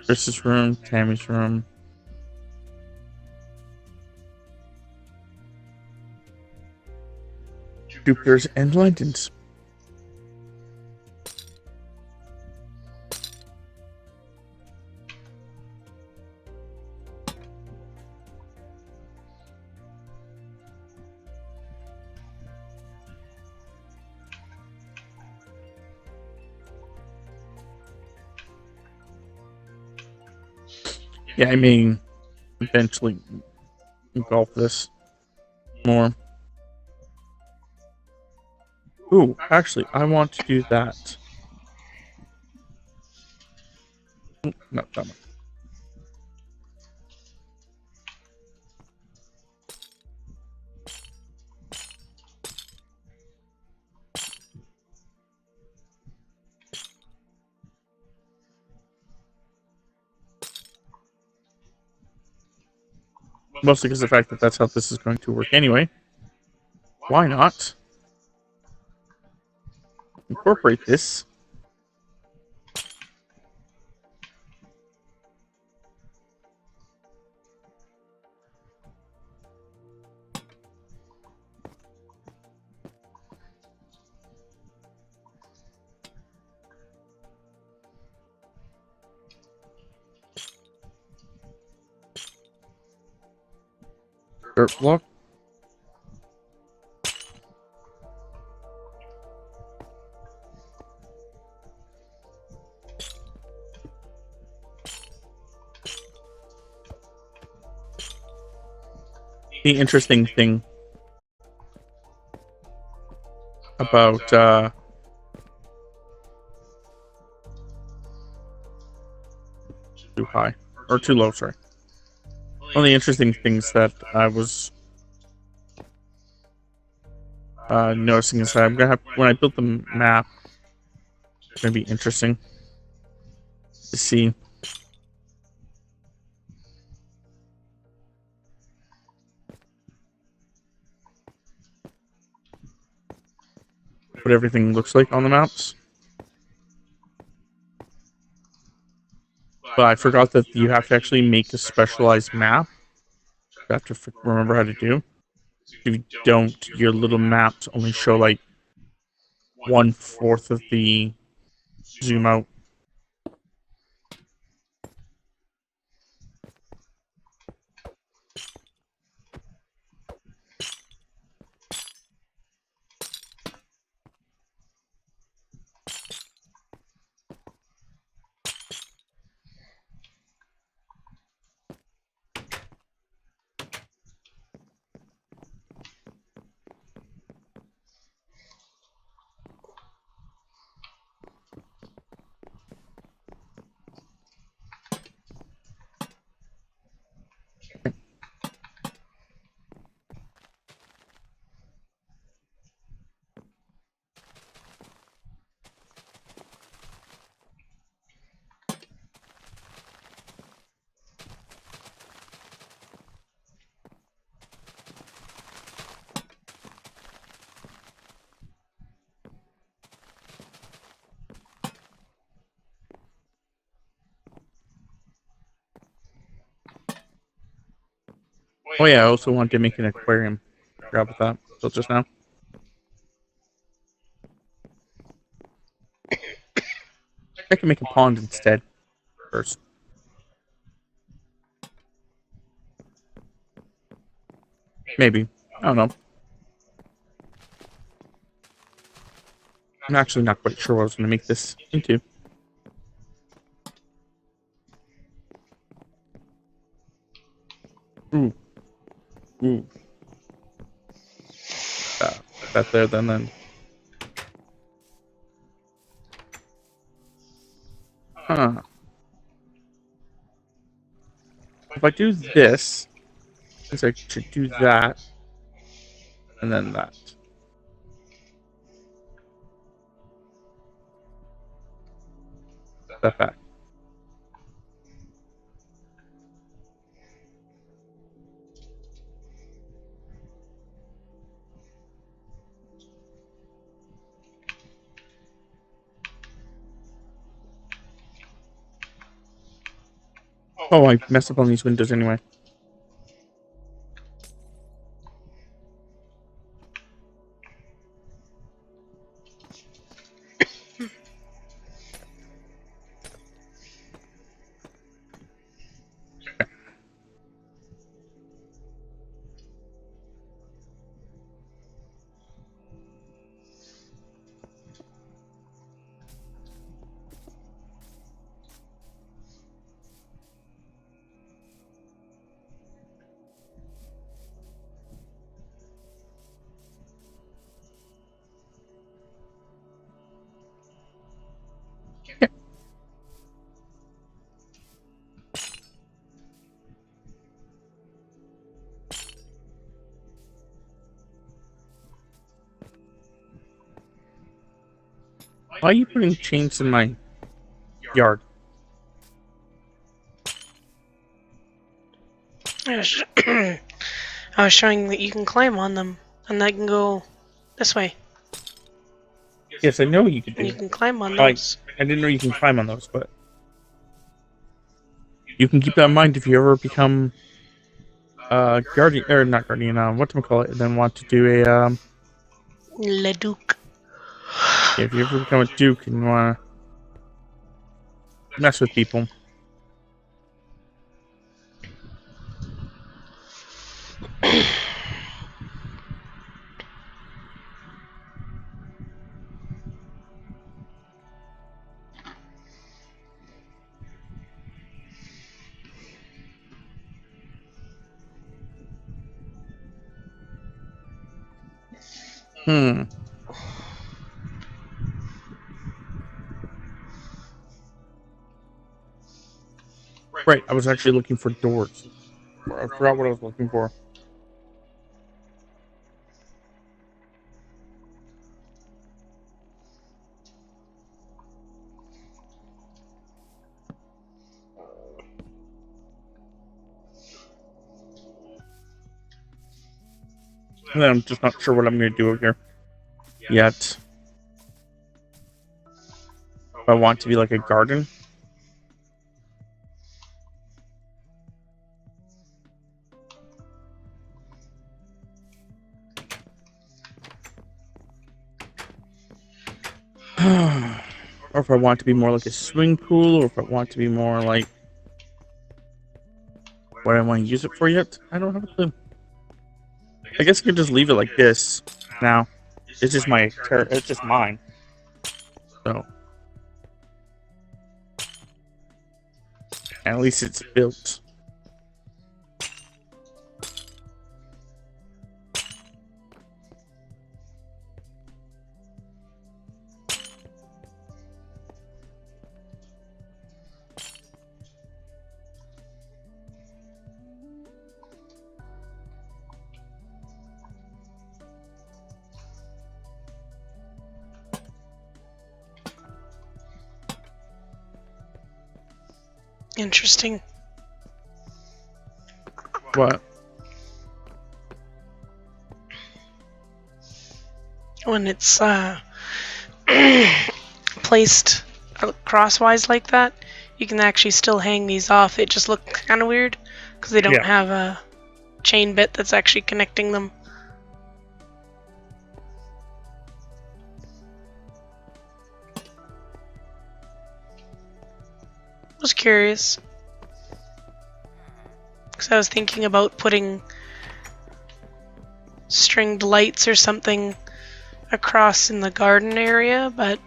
Chris's room, Tammy's room. Jupiter's and London's. Yeah, I mean, eventually engulf this more. Ooh, actually, I want to do that. Not that much. Mostly because of the fact that that's how this is going to work anyway. Why not incorporate this? Dirt block. The interesting thing about too high or too low, sorry. One of the interesting things that I was noticing is that I'm gonna have, when I build the map, it's gonna be interesting to see what everything looks like on the maps. But I forgot that you have to actually make a specialized map. You have to remember how to do. If you don't, your little maps only show like 1/4 of the zoom out. Oh yeah, I also wanted to make an aquarium. Forgot about that. Built just now. I can make a pond instead. First. Maybe. I don't know. I'm actually not quite sure what I was going to make this into. Ooh. Ooh. Put that there then. Huh. If I do this, I should do that, and then that. That back. Oh, I messed up on these windows anyway. Why are you putting chains in my yard? I was showing that you can climb on them, and I can go this way. Yes, I know you could do. You can climb on those. I didn't know you can climb on those, but you can keep that in mind if you ever become guardian or not guardian. Whatchamacallit, and then want to do a Le Duc. Yeah, if you ever become a duke and want to mess with people. Right, I was actually looking for doors. I forgot what I was looking for. And then I'm just not sure what I'm going to do over here yet. If I want to be like a garden. Or if I want to be more like a swimming pool, or if I want to be more like what I want to use it for yet. I don't have a clue. I guess I could just leave it like this now. It's just it's just mine. So at least it's built. Interesting. What? When it's placed crosswise like that, you can actually still hang these off. It just looks kind of weird because they don't have a chain bit that's actually connecting them. I was curious because I was thinking about putting stringed lights or something across in the garden area, but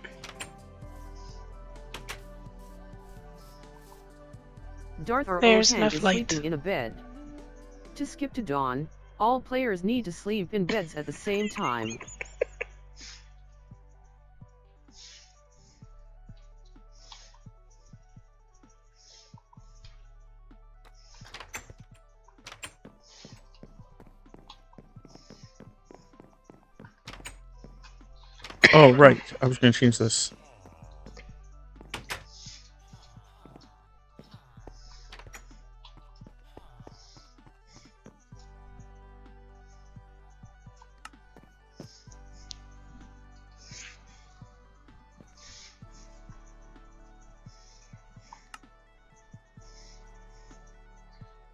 there's enough is light. sleeping in a bed. To skip to dawn, all players need to sleep in beds at the same time. Oh, right. I was going to change this.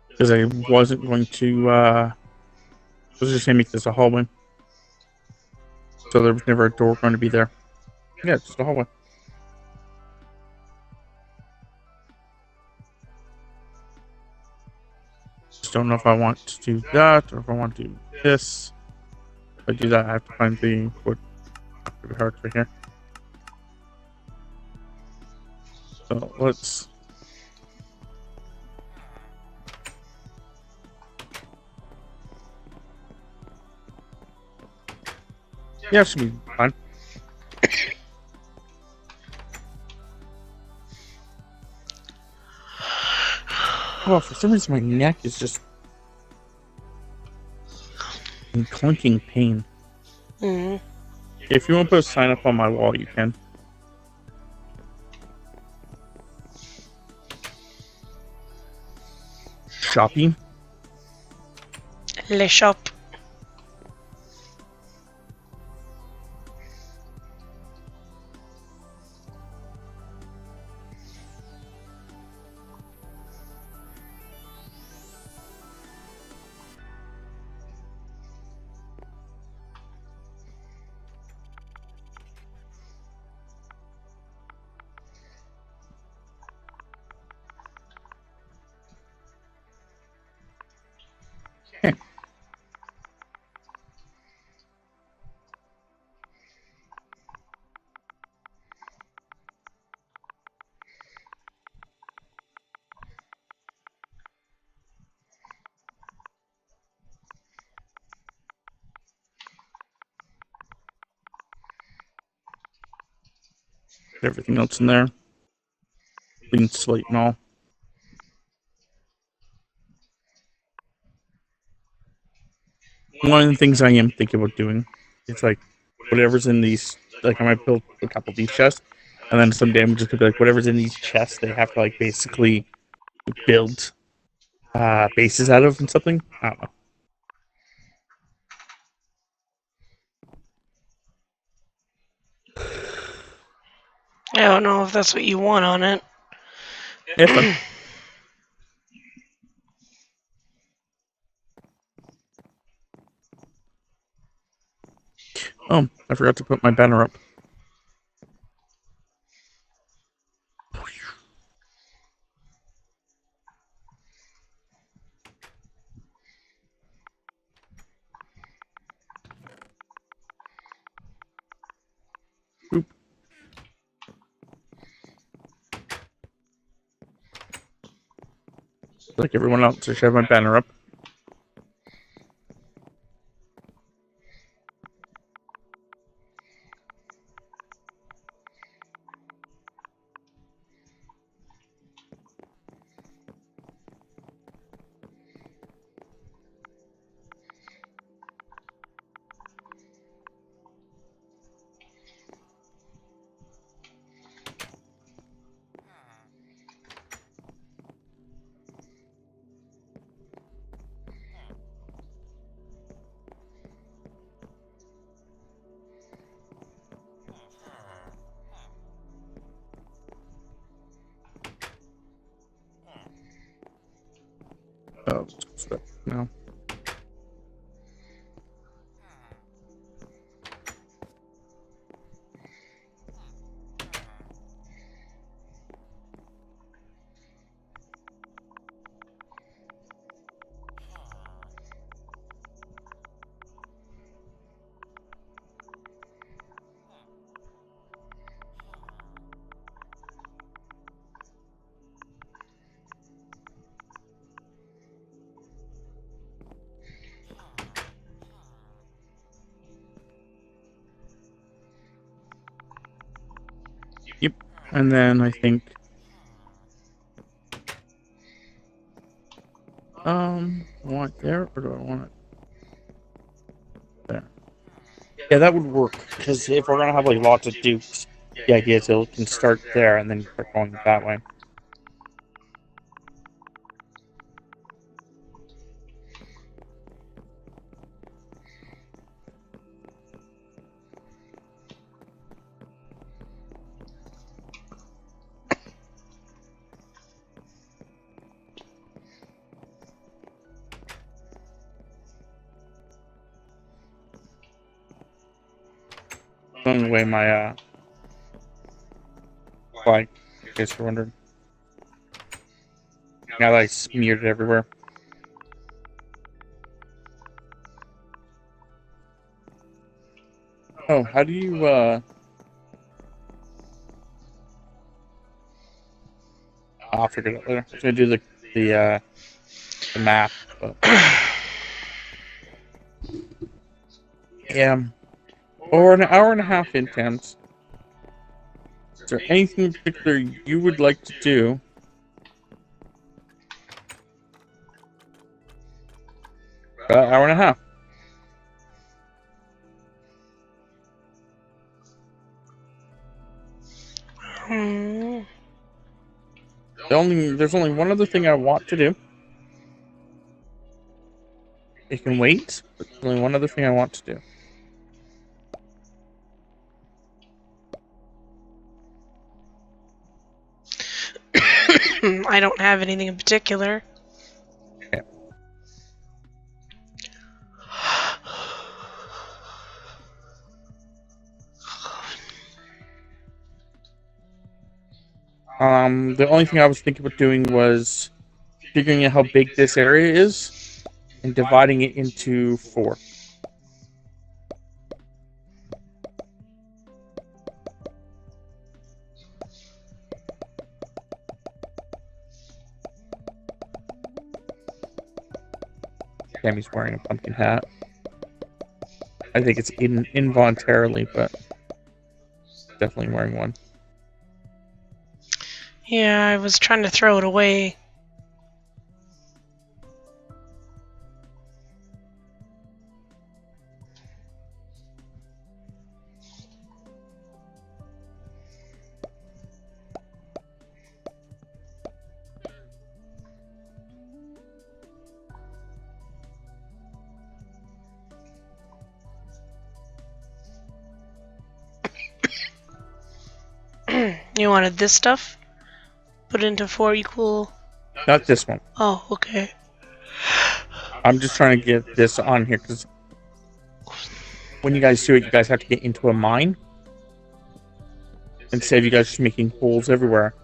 Because I wasn't going to, I was just going to make this a hallway. So there was never a door going to be there. Yeah, just a hallway. Just don't know if I want to do that or if I want to do this. If I do that, I have to find the wood. Pretty hard right here. So let's. Yeah, it should be fine. Oh, for some reason my neck is just in clunking pain. Mm-hmm. If you want to put a sign up on my wall, you can. Shopping? Le shop. Okay. Everything else in there. Clean slate and all. One of the things I am thinking about doing is like whatever's in these, like I might build a couple of these chests, and then someday I'm just gonna be like, whatever's in these chests, they have to like basically build bases out of and something. I don't know. I don't know if that's what you want on it. Yeah, fun. Oh, I forgot to put my banner up. Oop. Like everyone else, I should have my banner up. Oh, no. And then I think I want it there, or do I want it there? Yeah, that would work, because if we're gonna have like lots of dukes, the idea is it can start there and then start going that way. Throwing away my flag, in case you're wondering. Now that I smeared it everywhere. Oh, how do you I'll figure it out later. I was gonna do the map, but yeah. Or an hour and a half in, Thames. Is there anything in particular you would like to do? Hour and a half. There's only one other thing I want to do. It can wait, but there's only one other thing I want to do. I don't have anything in particular. Okay. The only thing I was thinking about doing was figuring out how big this area is and dividing it into 4. Tammy's wearing a pumpkin hat. I think it's involuntarily, but definitely wearing one. Yeah, I was trying to throw it away. You wanted this stuff? Put it into 4 equal... Not this one. Oh, okay. I'm just trying to get this on here, because when you guys do it, you guys have to get into a mine. Instead of you guys just making holes everywhere,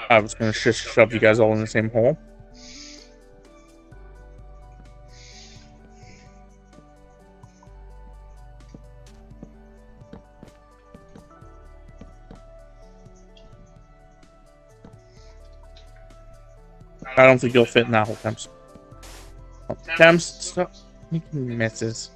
I was going to just shove you guys all in the same hole. I don't think you'll fit in that hole, Thames. Oh, Thames, stop making messes.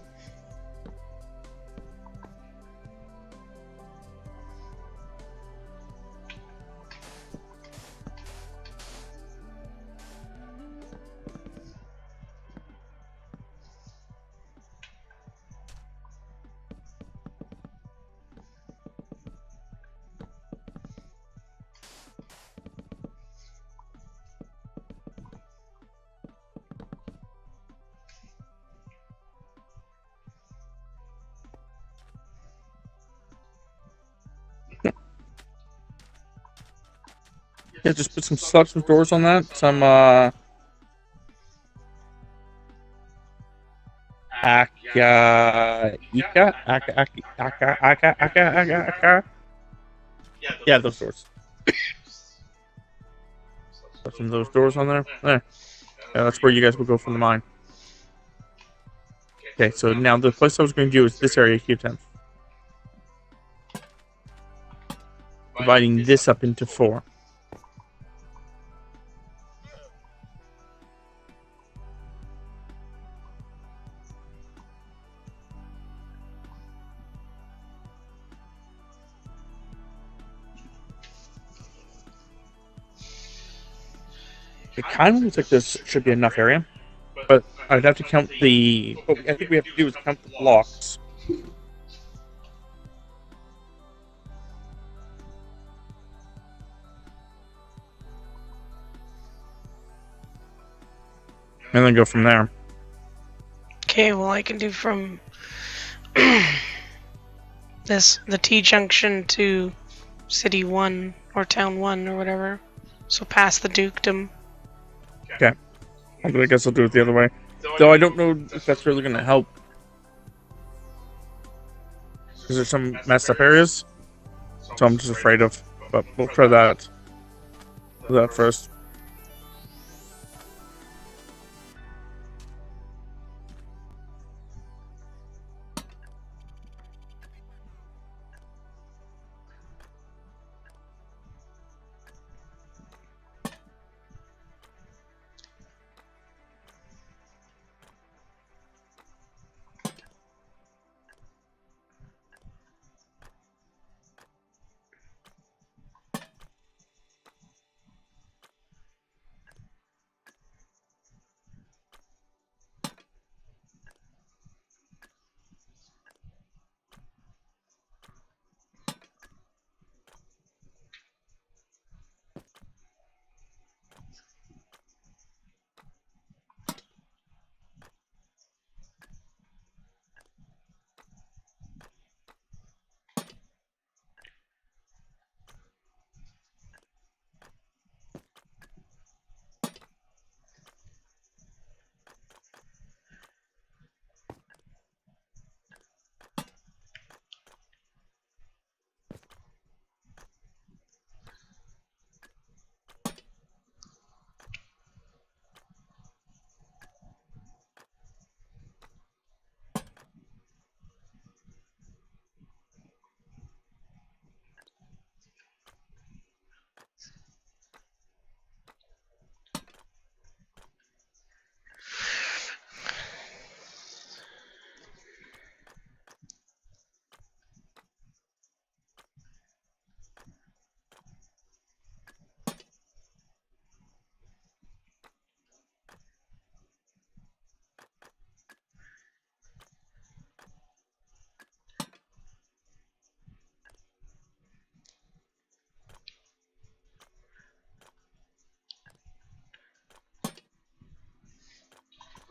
Yeah, just put some doors on that. Some Aka. Yeah, those doors. Put some of those doors on there. There. Yeah, that's where you guys will go from the mine. Okay, so now the place I was going to do is this area here, Tim. Dividing this up into 4. It kind of looks like this should be enough area, but I'd have to count the. What I think we have to do is count the blocks. And then go from there. Okay, well I can do from the T junction to City 1 or Town 1 or whatever. So past the dukedom. Okay. I guess I'll do it the other way. Though I don't know if that's really going to help. Because there's some messed up areas. So I'm just afraid of. But we'll try that. Do that first.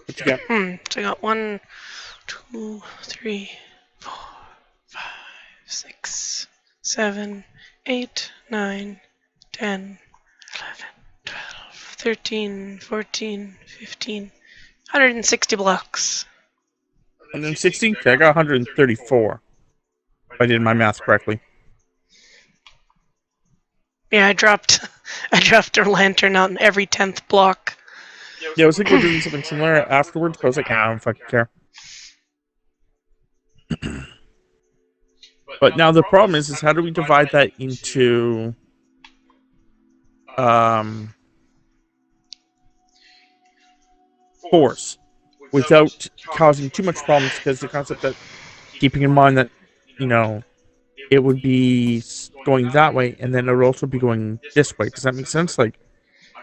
What you got? So I got 1, 2, 3, 4, 5, 6, 7, 8, 9, 10, 11, 12, 13, 14, 15, 160 blocks. 160? Okay, I got 134. If I did my math correctly. Yeah, I dropped a lantern on every 10th block. Yeah, I was thinking of doing something similar afterwards, but I was like, I don't fucking care. But now the problem is how do we divide that into fours without causing too much problems? Because the concept that keeping in mind that, you know, it would be going that way and then it would also be going this way. Does that make sense? Like,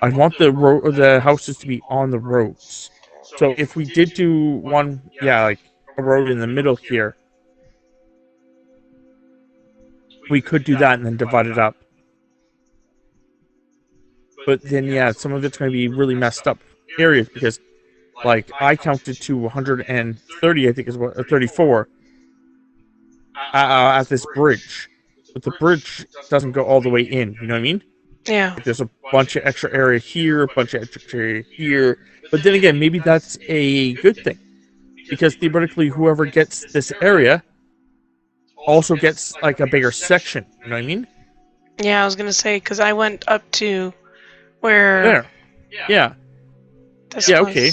I want the houses to be on the roads. So if we did do one, yeah, like a road in the middle here, we could do that and then divide it up. But then, yeah, some of it's going to be really messed up areas because, like, I counted to 130, I think is what, 34 at this bridge. But the bridge doesn't go all the way in, you know what I mean? Yeah. Like, there's a bunch of extra area here, a bunch of extra area here. But then again, maybe that's a good thing. Because theoretically, whoever gets this area also gets, like, a bigger section, you know what I mean? Yeah, I was gonna say, because I went up to where There. Yeah. this Yeah, was. okay.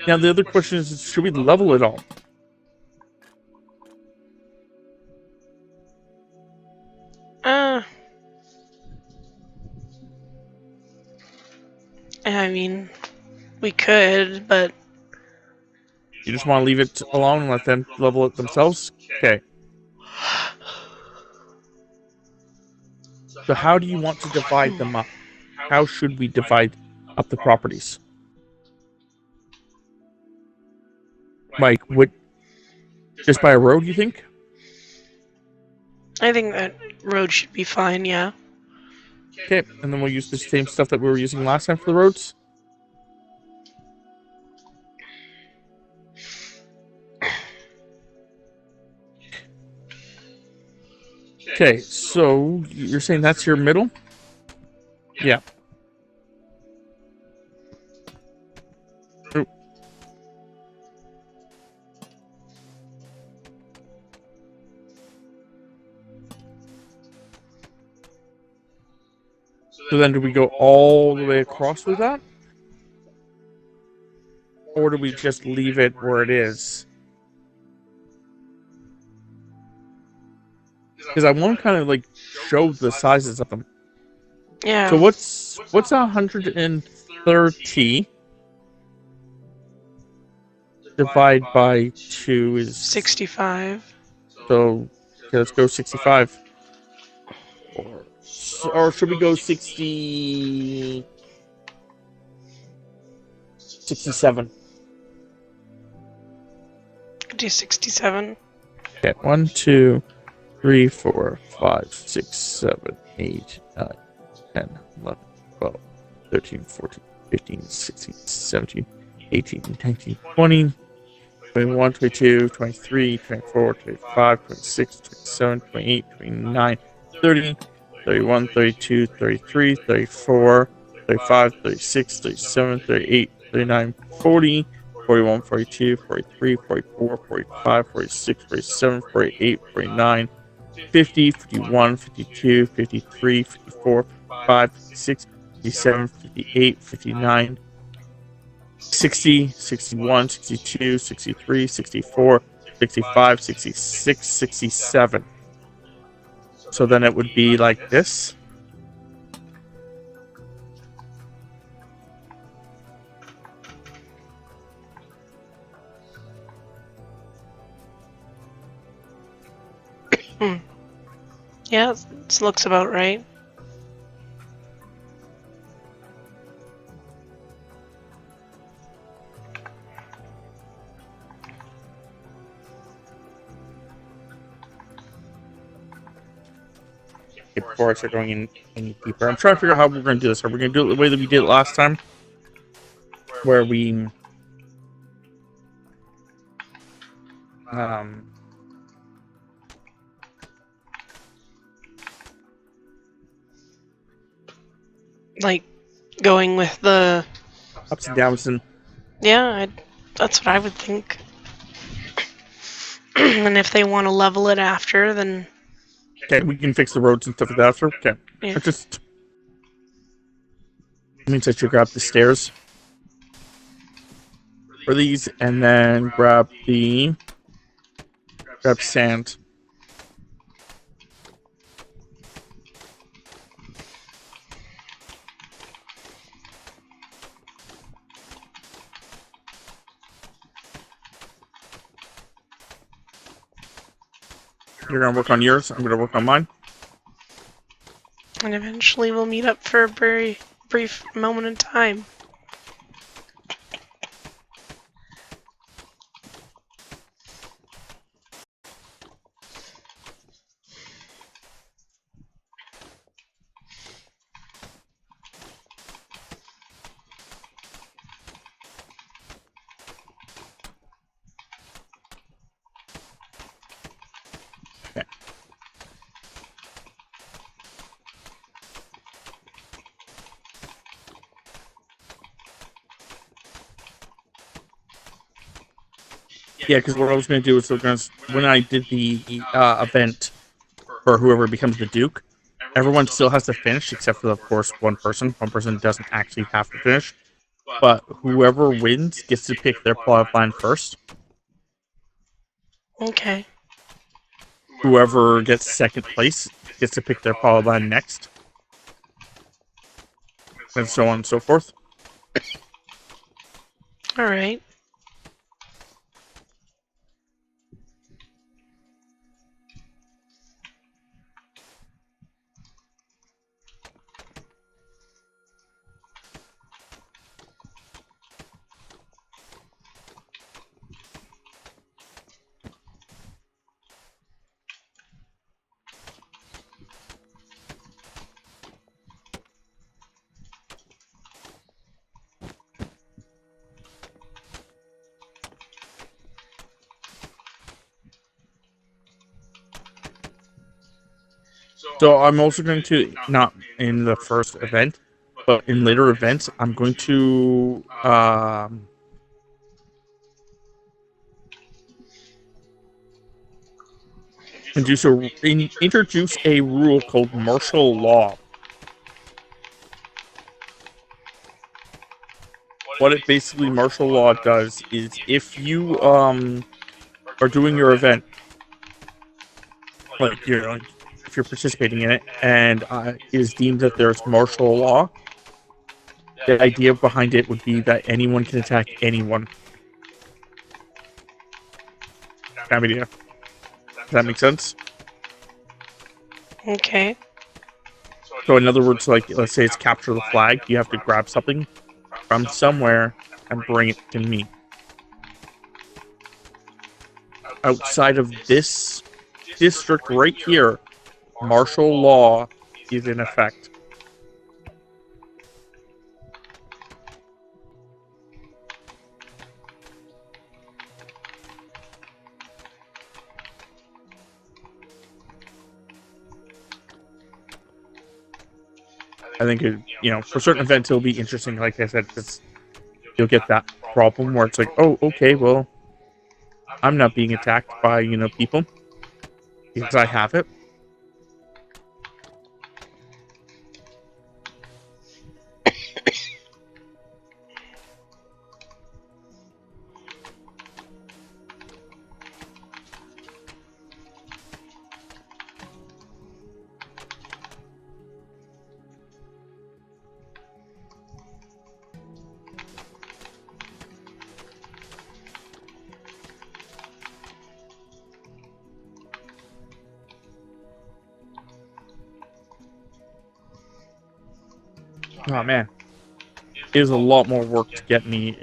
Now, the other question is, should we level it all? I mean, we could, but You just want to leave it alone and let them level it themselves? Okay. So how do you want to divide them up? how should we divide up the properties? Like, what? Just by a road, you think? I think that road should be fine, yeah. Okay, and then we'll use the same stuff that we were using last time for the roads. Okay, so you're saying that's your middle? Yeah. Oh. So then do we go all the way across with that? Or do we just leave it where it is? Because I want to kind of like show the sizes of them. Yeah. So what's 130 divide by 2 is 65. So okay, let's go 65. Or should we go 67? Do 67. Okay, 1, 2, 3, 4, 5, 6, 7, 8, 9, 10, 11, 12, 13, 14, 15, 16, 17, 18, 19, 20, 21, 22, 23, 24, 25, 26, 27, 28, 29, 30, 31, 32, 33, 34, 35, 36, 37, 38, 39, 40, 41, 42, 43, 44, 45, 46, 47, 48, 49, 50, 51, 52, 53, 54, 55, 56, 57, 58, 59, 60, 61, 62, 63, 64, 65, 66, 67. So then it would be like this. Yeah, this looks about right. Before I start going in any deeper, I'm trying to figure out how we're going to do this. Are we going to do it the way that we did it last time? Where we Like, going with the... ups and downs and... Yeah, that's what I would think. And if they want to level it after, then... Okay, we can fix the roads and stuff like that after. Okay. Yeah. It just means that you grab the stairs for these and then grab sand. You're gonna work on yours. I'm gonna work on mine. And eventually we'll meet up for a very brief moment in time. Okay. Yeah, because what I was going to do is when I did the event for whoever becomes the Duke, everyone still has to finish except for, of course, one person. One person doesn't actually have to finish, but whoever wins gets to pick their plot line first. Okay. Whoever gets second place gets to pick their plot line next, and so on and so forth. Alright. So I'm also going to, not in the first event, but in later events, I'm going to introduce a rule called martial law. What it basically martial law does is if you are doing your event, like if you're participating in it, and it is deemed that there's martial law, the idea behind it would be that anyone can attack anyone. Kind of idea. Does that make sense? Okay. So in other words, like let's say it's capture the flag, you have to grab something from somewhere and bring it to me. Outside of this district right here, martial law is in effect. I think for certain events it'll be interesting. Like I said, because you'll get that problem where it's like, oh, okay, well, I'm not being attacked by people because I have it. Oh man, it is a lot more work to get me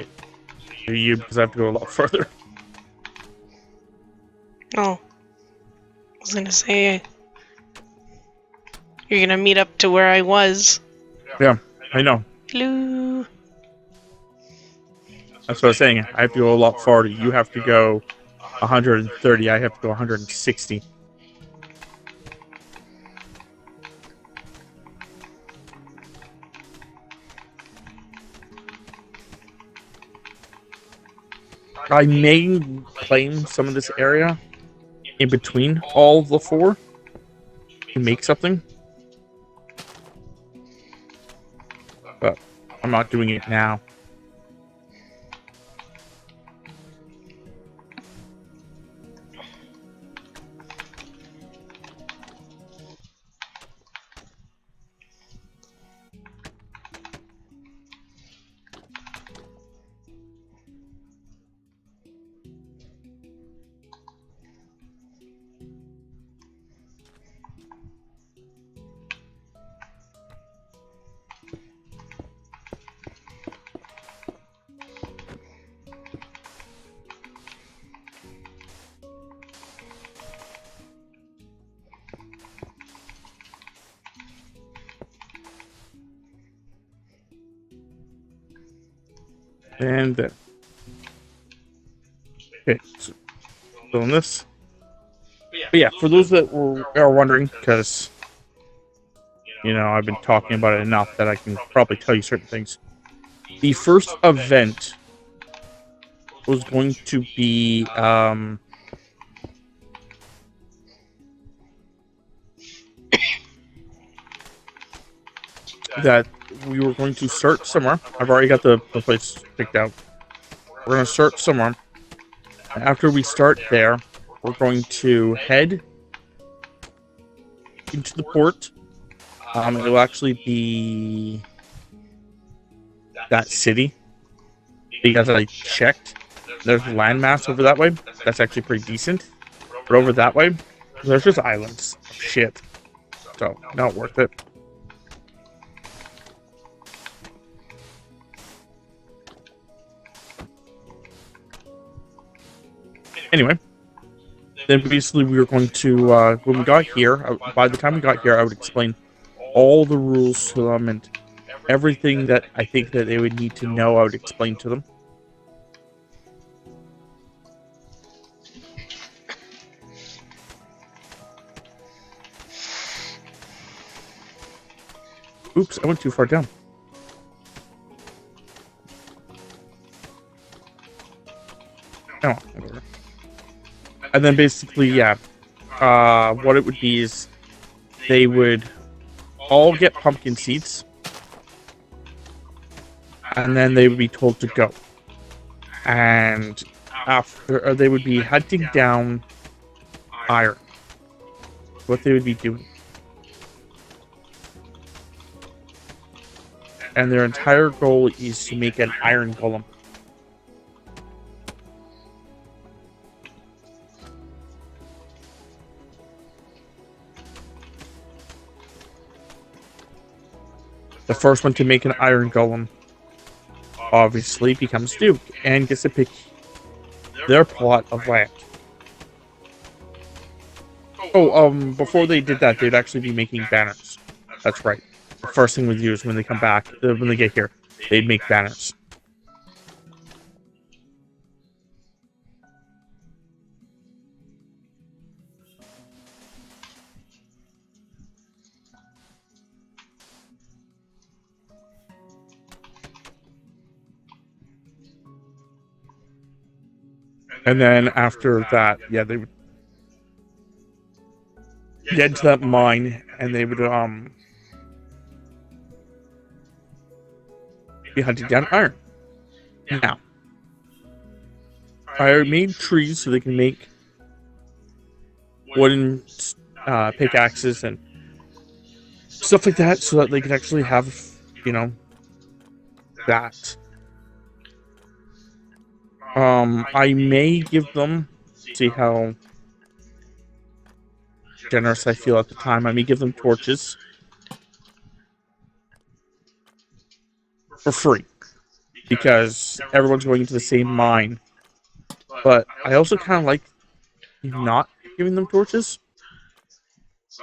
to you because I have to go a lot further. Oh. I was gonna say, you're gonna meet up to where I was. Yeah, I know. Hello. That's what I was saying. I have to go a lot farther. You have to go 130. I have to go 160. I may claim some of this area in between all the four to make something, but I'm not doing it now. And then, okay, so doing this. But yeah, for those that are wondering, because I've been talking about it enough that I can probably tell you certain things. The first event was going to be that we were going to start somewhere. I've already got the place picked out. We're going to start somewhere. After we start there, we're going to head into the port. It will actually be that city because I checked. There's landmass over that way. That's actually pretty decent. But over that way, there's just islands of shit. So, not worth it. Anyway, then basically we were going to, when we got here, by the time we got here, I would explain all the rules to them and everything that I think that they would need to know, I would explain to them. Oops, I went too far down. Oh, whatever. And then basically, yeah, what it would be is they would all get pumpkin seeds, and then they would be told to go. And after, they would be hunting down iron. What they would be doing. And their entire goal is to make an iron golem. The first one to make an iron golem obviously becomes Duke and gets to pick their plot of land. Oh, before they did that, they'd actually be making banners. That's right. The first thing we do is when they come back, when they get here, they'd make banners. And then after that, yeah, they would get into that mine, and they would be hunting down iron. Now, I made trees so they can make wooden pickaxes and stuff like that, so that they can actually have, you know, that. I may give them, see how generous I feel at the time, I may give them torches for free, because everyone's going into the same mine. But I also kind of like not giving them torches.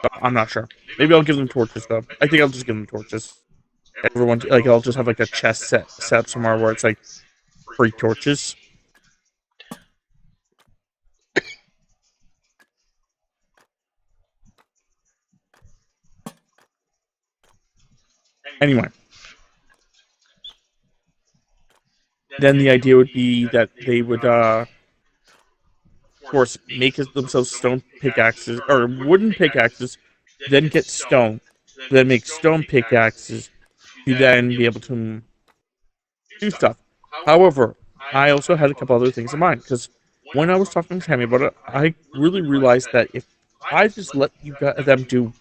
But I'm not sure. Maybe I'll give them torches, though. I think I'll just give them torches. Everyone, like, I'll just have like a chest set up somewhere where it's like free torches. Anyway. Then the idea would be that they would, of course, make themselves stone pickaxes, or wooden pickaxes, then get stone, then make stone pickaxes, to then be able to do stuff. However, I also had a couple other things in mind, because when I was talking to Tammy about it, I really realized that if I just let them do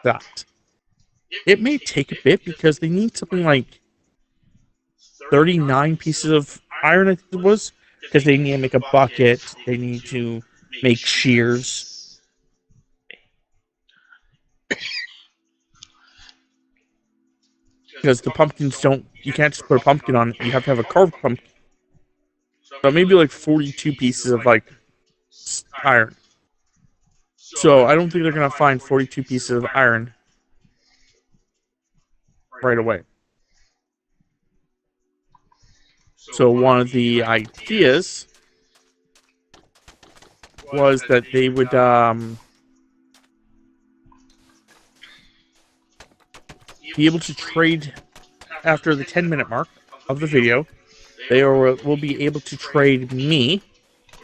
that, it may take a bit, because they need something like 39 pieces of iron, I think it was, because they need to make a bucket, they need to make shears. Because the pumpkins don't, you can't just put a pumpkin on it, you have to have a carved pumpkin. So maybe like 42 pieces of like iron. So I don't think they're gonna find 42 pieces of iron right away. So one of the ideas was that they would be able to trade after the 10-minute mark of the video. They will be able to trade me,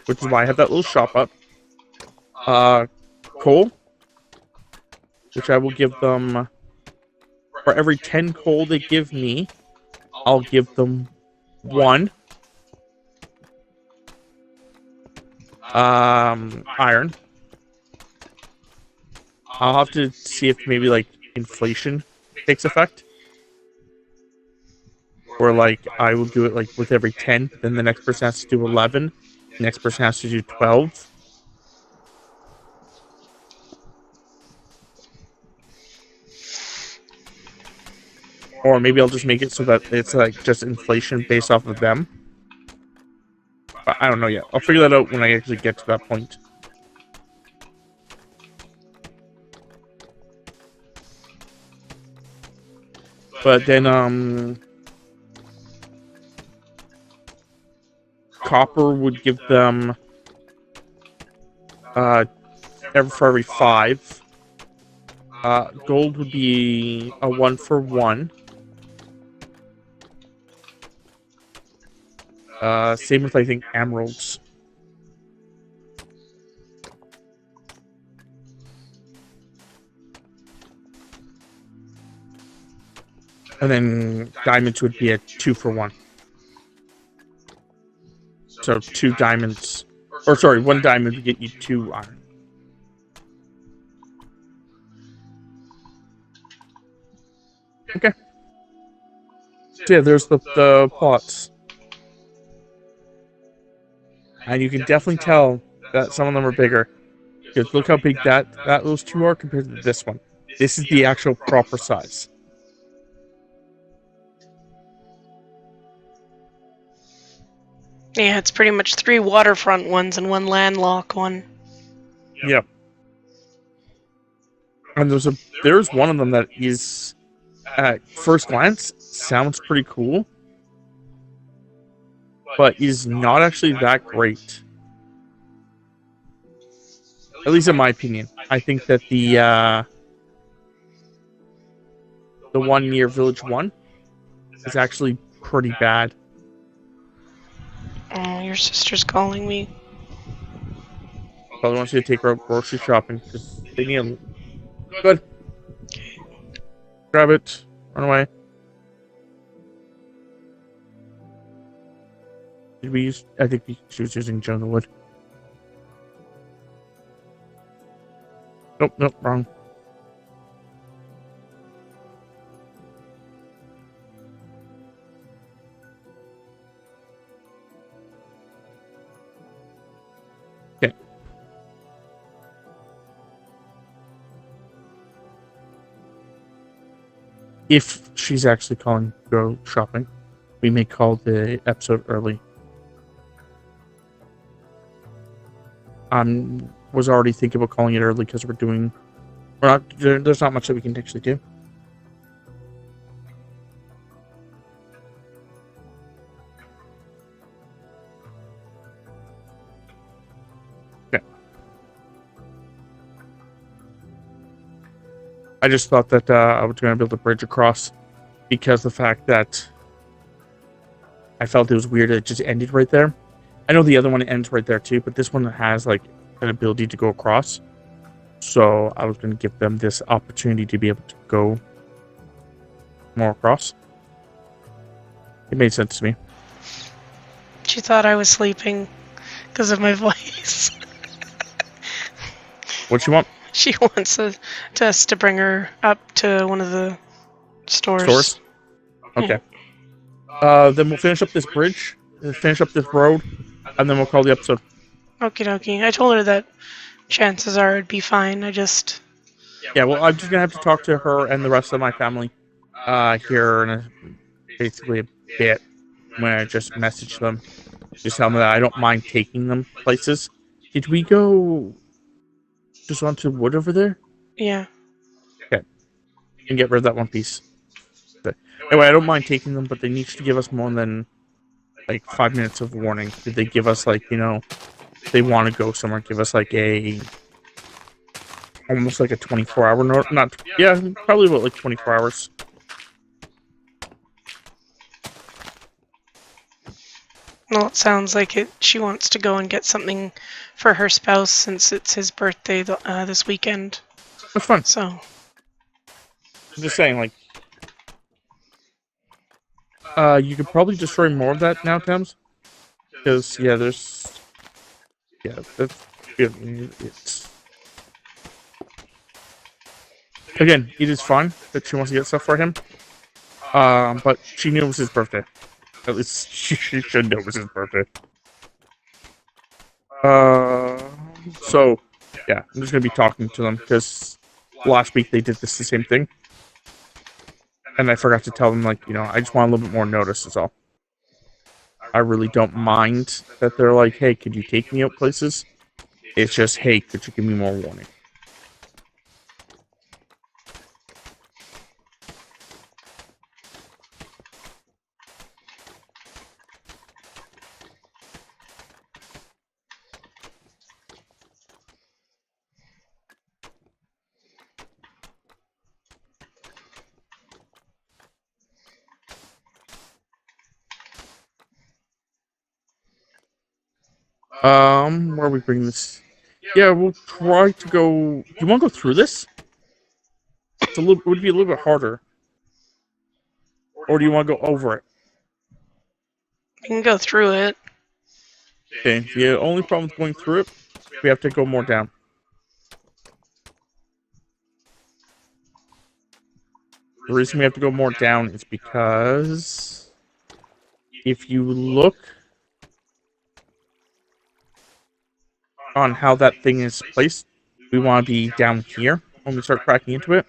which is why I have that little shop up, coal, which I will give them. For every 10 coal they give me, I'll give them 1 iron. I'll have to see if maybe like inflation takes effect, or like I will do it like with every 10, then the next person has to do 11, the next person has to do 12. Or maybe I'll just make it so that it's like just inflation based off of them. But I don't know yet. I'll figure that out when I actually get to that point. But then, copper would give them, for every 5. Gold would be a 1-for-1. Same with, I think, emeralds. And then diamonds would be a 2-for-1. So 2 diamonds, or sorry, 1 diamond would get you 2 iron. Okay. So yeah, there's the plots. And you can definitely tell that some of them are bigger. Because look how big that those 2 are compared to this one. This is the actual proper size. Yeah, it's pretty much 3 waterfront ones and 1 landlocked one. Yep. And there's one of them that is, at first glance, sounds pretty cool, but is not actually that great. At least in my opinion. I think that the one near Village 1 is actually pretty bad. Oh, your sister's calling me. Probably wants you to take her out grocery shopping because they need a... Good. Grab it. Run away. Did we use... I think she was using Junglewood. Nope, wrong. Okay. If she's actually calling to go shopping, we may call the episode early. Was already thinking about calling it early because there's not much that we can actually do. Okay. I just thought that I was going to build a bridge across because the fact that I felt it was weird that it just ended right there. I know the other one ends right there too, but this one has like an ability to go across. So I was going to give them this opportunity to be able to go more across. It made sense to me. She thought I was sleeping because of my voice. What you want? She wants us to bring her up to one of the stores. Okay. Then we'll finish up this bridge, finish up this road, and then we'll call the episode. Okie dokie. I told her that chances are it'd be fine. Yeah, well, I'm just gonna have to talk to her and the rest of my family here in basically a bit when I just message them. Just tell them that I don't mind taking them places. Did we go just onto wood over there? Yeah. Okay. And get rid of that one piece. Anyway, I don't mind taking them, but they need to give us more than like 5 minutes of warning. Did they give us like, they want to go somewhere, give us like almost like a 24-hour note? Not, yeah, probably about like 24 hours. Well, it sounds like she wants to go and get something for her spouse since it's his birthday this weekend. That's fun. So. I'm just saying, like, you could probably destroy more of that now, Thames. Because, yeah, that's, it's... Again, it is fun that she wants to get stuff for him. But she knew it was his birthday. At least she should know it was his birthday. So, yeah, I'm just gonna be talking to them, because last week they did the same thing. And I forgot to tell them, like, I just want a little bit more notice, is all. I really don't mind that they're like, hey, could you take me out places? It's just, hey, could you give me more warning? Where are we bringing this? Yeah, we'll try to go. Do you want to go through this? It's a little. It would be a little bit harder. Or do you want to go over it? You can go through it. Okay. The only problem with going through it, we have to go more down. The reason we have to go more down is because if you look on how that thing is placed, we want to be down here when we start cracking into it.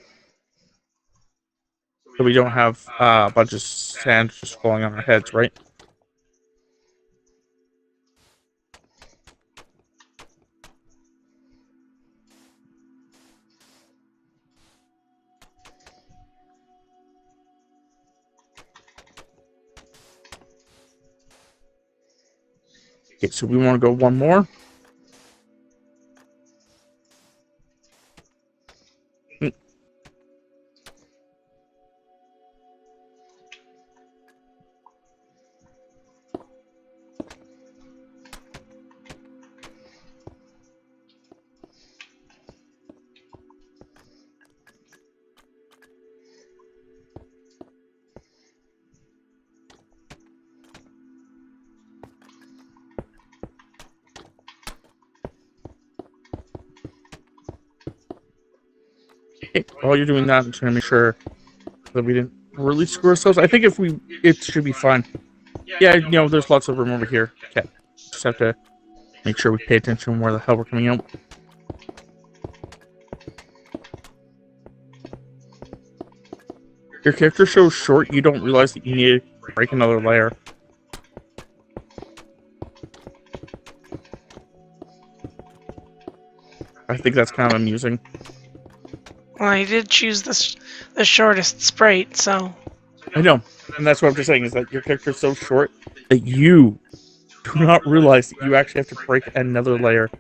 So we don't have a bunch of sand just falling on our heads, right? Okay, so we want to go one more. Okay, while you're doing that, I'm just going to make sure that we didn't really screw ourselves. I think it should be fine. Yeah, there's lots of room over here. Okay, just have to make sure we pay attention where the hell we're coming out. Your character's so short, you don't realize that you need to break another layer. I think that's kind of amusing. Well, I did choose the shortest sprite, so... I know, and that's what I'm just saying, is that your character's so short that you do not realize that you actually have to break another layer.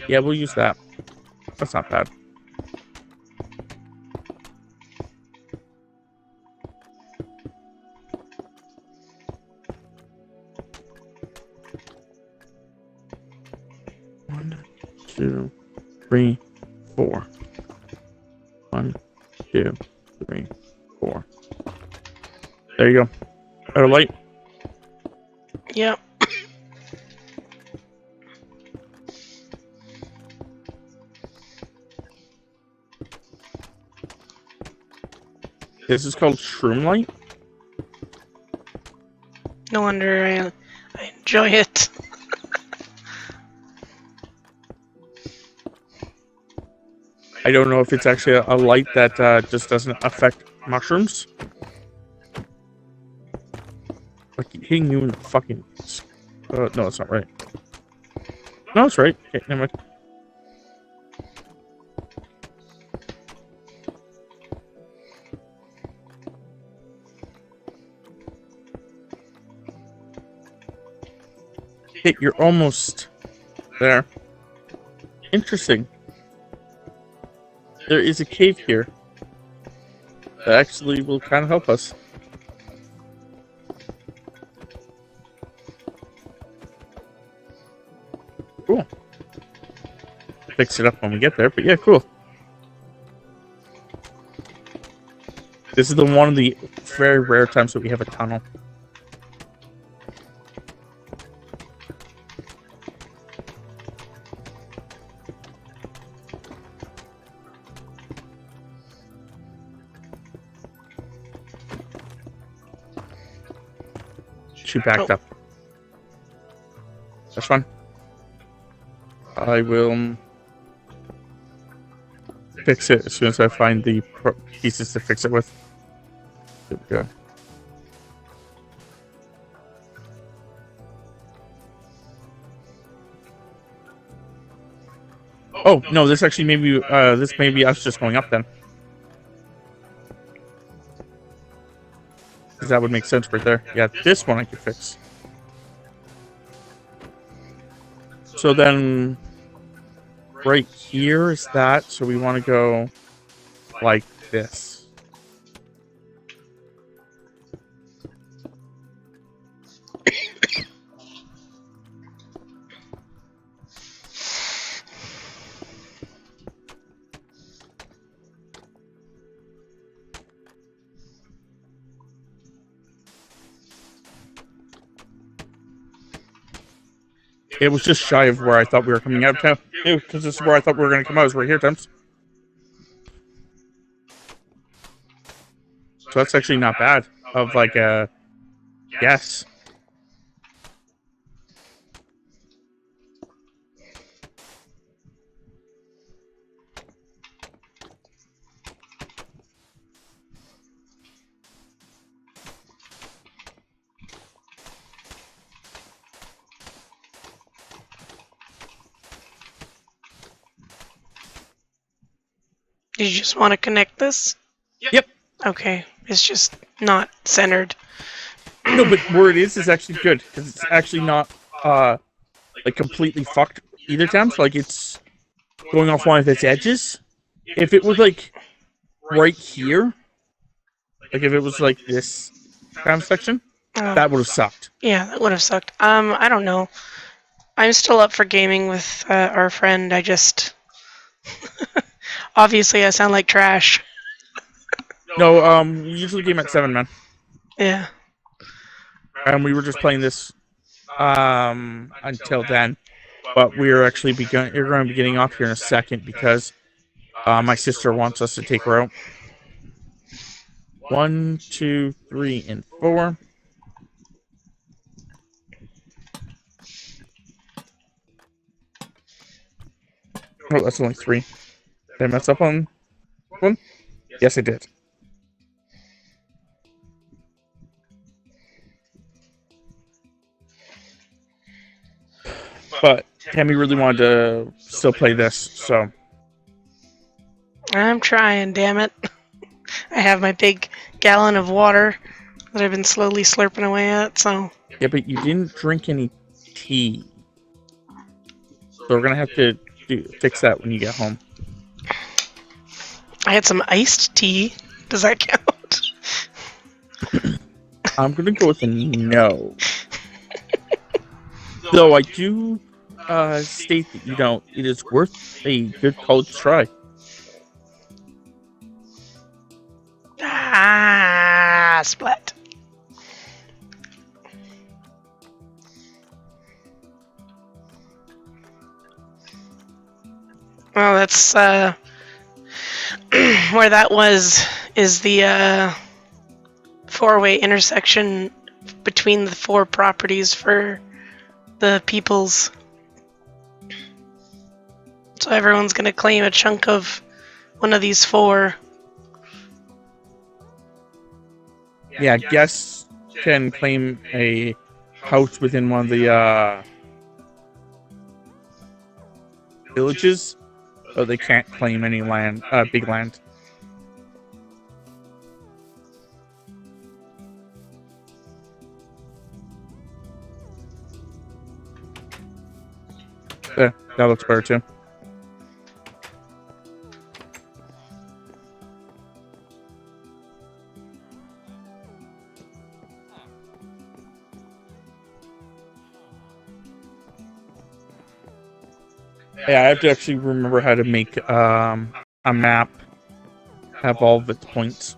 Yeah, we'll use that. That's not bad. One, two, three, four. 1, 2, 3, 4. There you go. Better light. Yep. This is called shroom light. No wonder I enjoy it. I don't know if it's actually a light that just doesn't affect mushrooms. Like hitting you in the fucking... no, that's not right. No, it's right. Okay, never mind. Hey, you're almost there. Interesting. There is a cave here that actually will kind of help us. Cool. Fix it up when we get there, but yeah, cool. This is one of the very rare times that we have a tunnel. She backed up. That's fine. I will fix it as soon as I find the pieces to fix it with. There we go. Oh no! This actually maybe this may be us just going up then, because that would make sense right there. Yeah, this one I could fix. So then, right here is that, so we want to go like this. It was just shy of where I thought we were coming out of, because this is where I thought we were going to come out, is right here, Temps. So that's actually not bad of like a guess. Did you just want to connect this? Yep. Okay, it's just not centered. No, but where it is actually good, because it's actually not like completely fucked either time. So like it's going off one of its edges. If it was like right here, like if it was like this kind of section, that would have sucked. Yeah, that would have sucked. I don't know. I'm still up for gaming with our friend. I just obviously I sound like trash. No, we usually game at 7, man. Yeah. And we were just playing this until then. But we're actually you're going to be getting off here in a second because my sister wants us to take her out. 1, 2, 3, and 4. Oh, that's only 3. Did I mess up on one? Yes, I did. But Tammy really wanted to still play this, so. I'm trying, damn it. I have my big gallon of water that I've been slowly slurping away at, so. Yeah, but you didn't drink any tea. So we're going to have to fix that when you get home. I had some iced tea. Does that count? I'm going to go with a no. Though I do state that, it is worth a good college try. Ah, splat. Well, that's where that is the 4-way intersection between the 4 properties for the peoples. So everyone's gonna claim a chunk of one of these 4. Yeah, guests can claim a house within one of the villages, but they can't claim any land, big land. Yeah, that looks better too. Yeah, I have to actually remember how to make a map, have all of its points.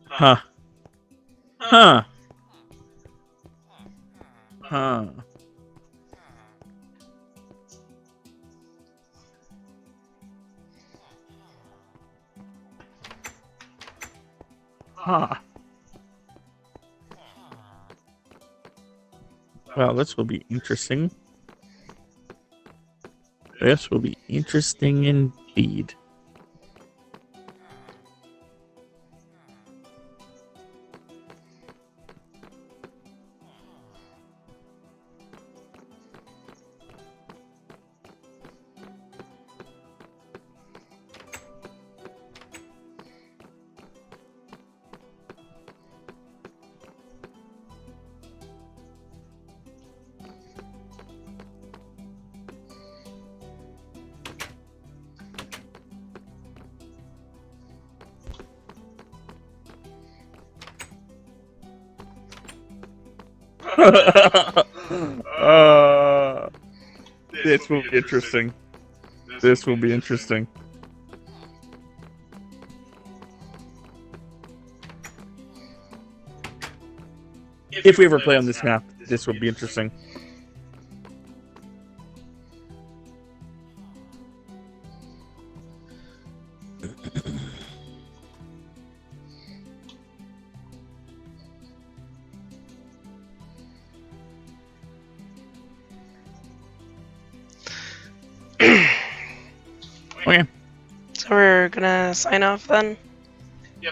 Huh. Huh. Huh. Huh. Well, this will be interesting. This will be interesting indeed. This will be interesting. This will be interesting. If we ever play on this map, this will be interesting. Okay. So we're gonna sign off then?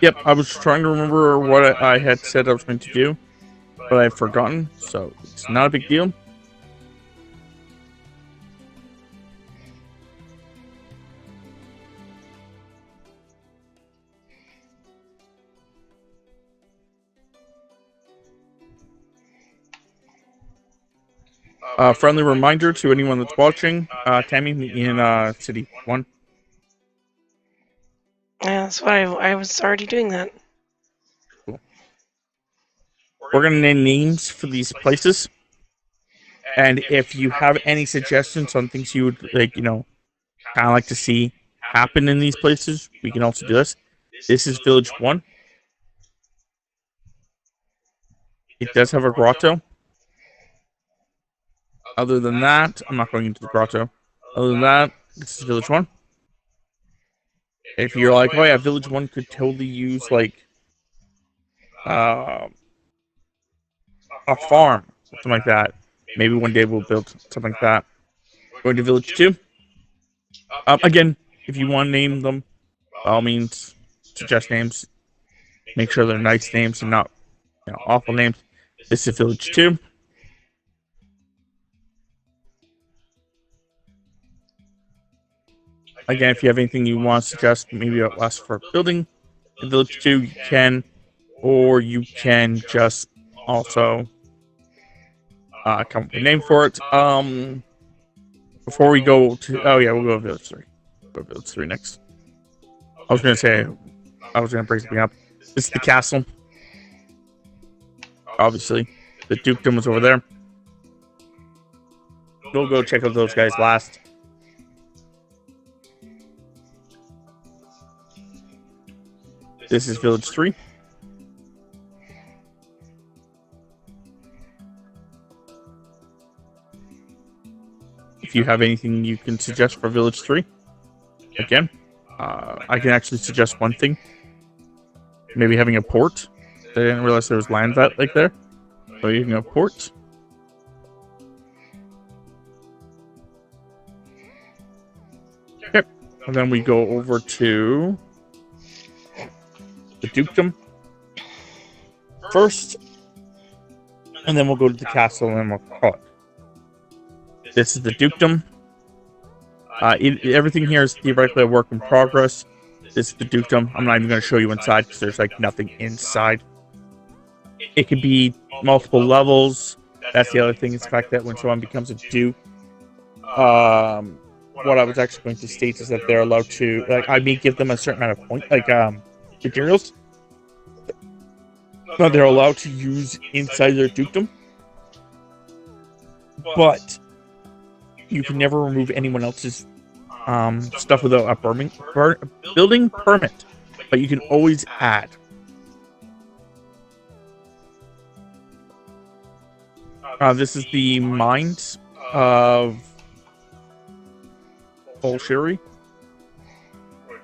Yep, I was trying to remember what I had said I was going to do, but I've forgotten, so it's not a big deal. Friendly reminder to anyone that's watching, Tammy, meet me in City 1. Yeah, that's what I was already doing that. Cool. We're gonna name names for these places, and if you have any suggestions on things you would like, kind of like to see happen in these places, we can also do this. This is Village 1. It does have a grotto. Other than that, I'm not going into the grotto. Other than that, this is Village 1. If you're like, oh yeah, Village 1 could totally use, like, uh, a farm, something like that. Maybe one day we'll build something like that. Going to Village 2. Again, if you want to name them, by all means, suggest names. Make sure they're nice names and not, awful names. This is Village 2. Again, if you have anything you want to suggest, maybe ask for building in Village 2, you can. Or you can just also come up with a name for it. Before we go to... Oh, yeah, we'll go to Village 3. Go to Village 3 next. I was going to bring something up. This is the castle. Obviously. The dukedom was over there. We'll go check out those guys last. This is Village 3. If you have anything you can suggest for Village 3, again, I can actually suggest one thing. Maybe having a port. I didn't realize there was land that like there. So you can have ports. Okay. And then we go over to the dukedom first. And then we'll go to the castle and we'll call it. This is the dukedom. Everything here is theoretically a work in progress. This is the dukedom. I'm not even going to show you inside because there's like nothing inside. It could be multiple levels. That's the other thing, is the fact that when someone becomes a duke, what I was actually going to state is that they're allowed to, like, I may give them a certain amount of point, like, materials. No, they're allowed to use inside their dukedom. But you can never remove anyone else's stuff without a building permit. But you can always add. This is the mines of Bolshiri,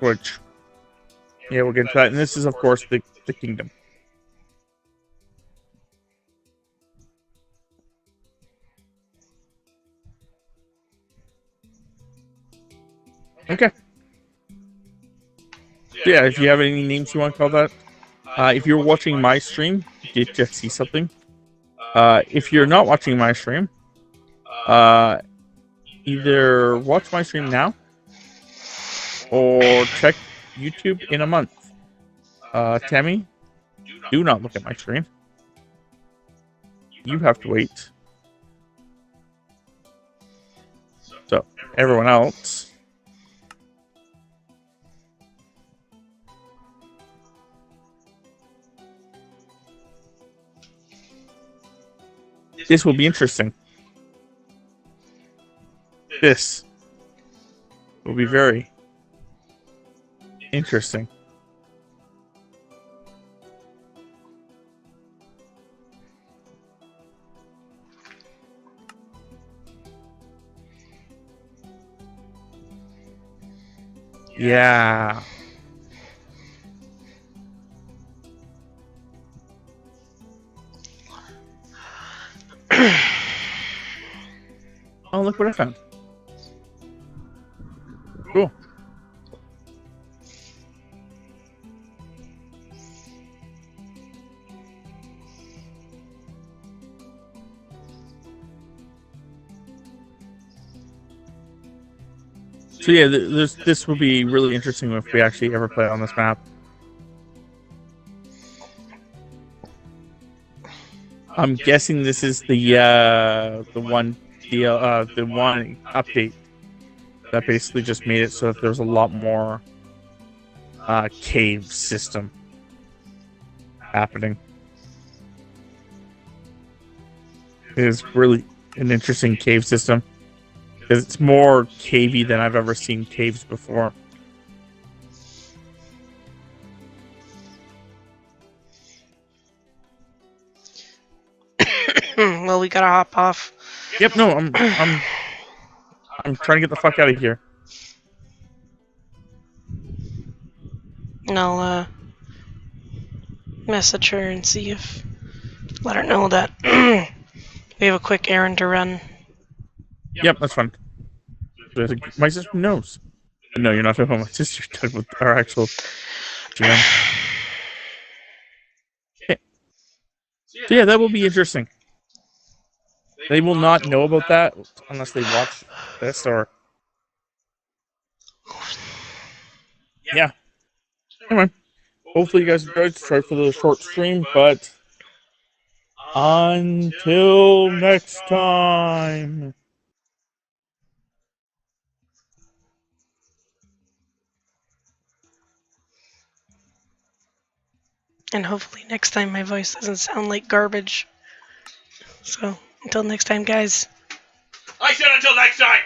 which, yeah, we'll get into that. And this is, of course, the kingdom. Okay. Yeah, if you have any names you want to call that. If you're watching my stream, you did just see something. If you're not watching my stream, either watch my stream now or check YouTube in a month. Tammy, do not look at my stream. You have to wait. So, everyone else. This will be interesting. This will be very interesting. Yeah. Oh, look what I found. Cool. So yeah, this will be really interesting if we actually ever play on this map. I'm guessing this is the one update that basically just made it so that there's a lot more cave system happening. It is really an interesting cave system because it's more cavey than I've ever seen caves before. Well, we gotta hop off. Yep, no, I'm trying to get the fuck out of here. And I'll message her and see if let her know that we have a quick errand to run. Yep, that's fine. My sister knows. No, you're not talking about my sister. You're talking about our actual GM. Okay. So yeah, that will be interesting. They will not know about that unless they watch this or... Yeah. Anyway, hopefully you guys enjoyed. Sorry for the short stream, but... Until next time! And hopefully next time my voice doesn't sound like garbage. So, until next time, guys. I said until next time!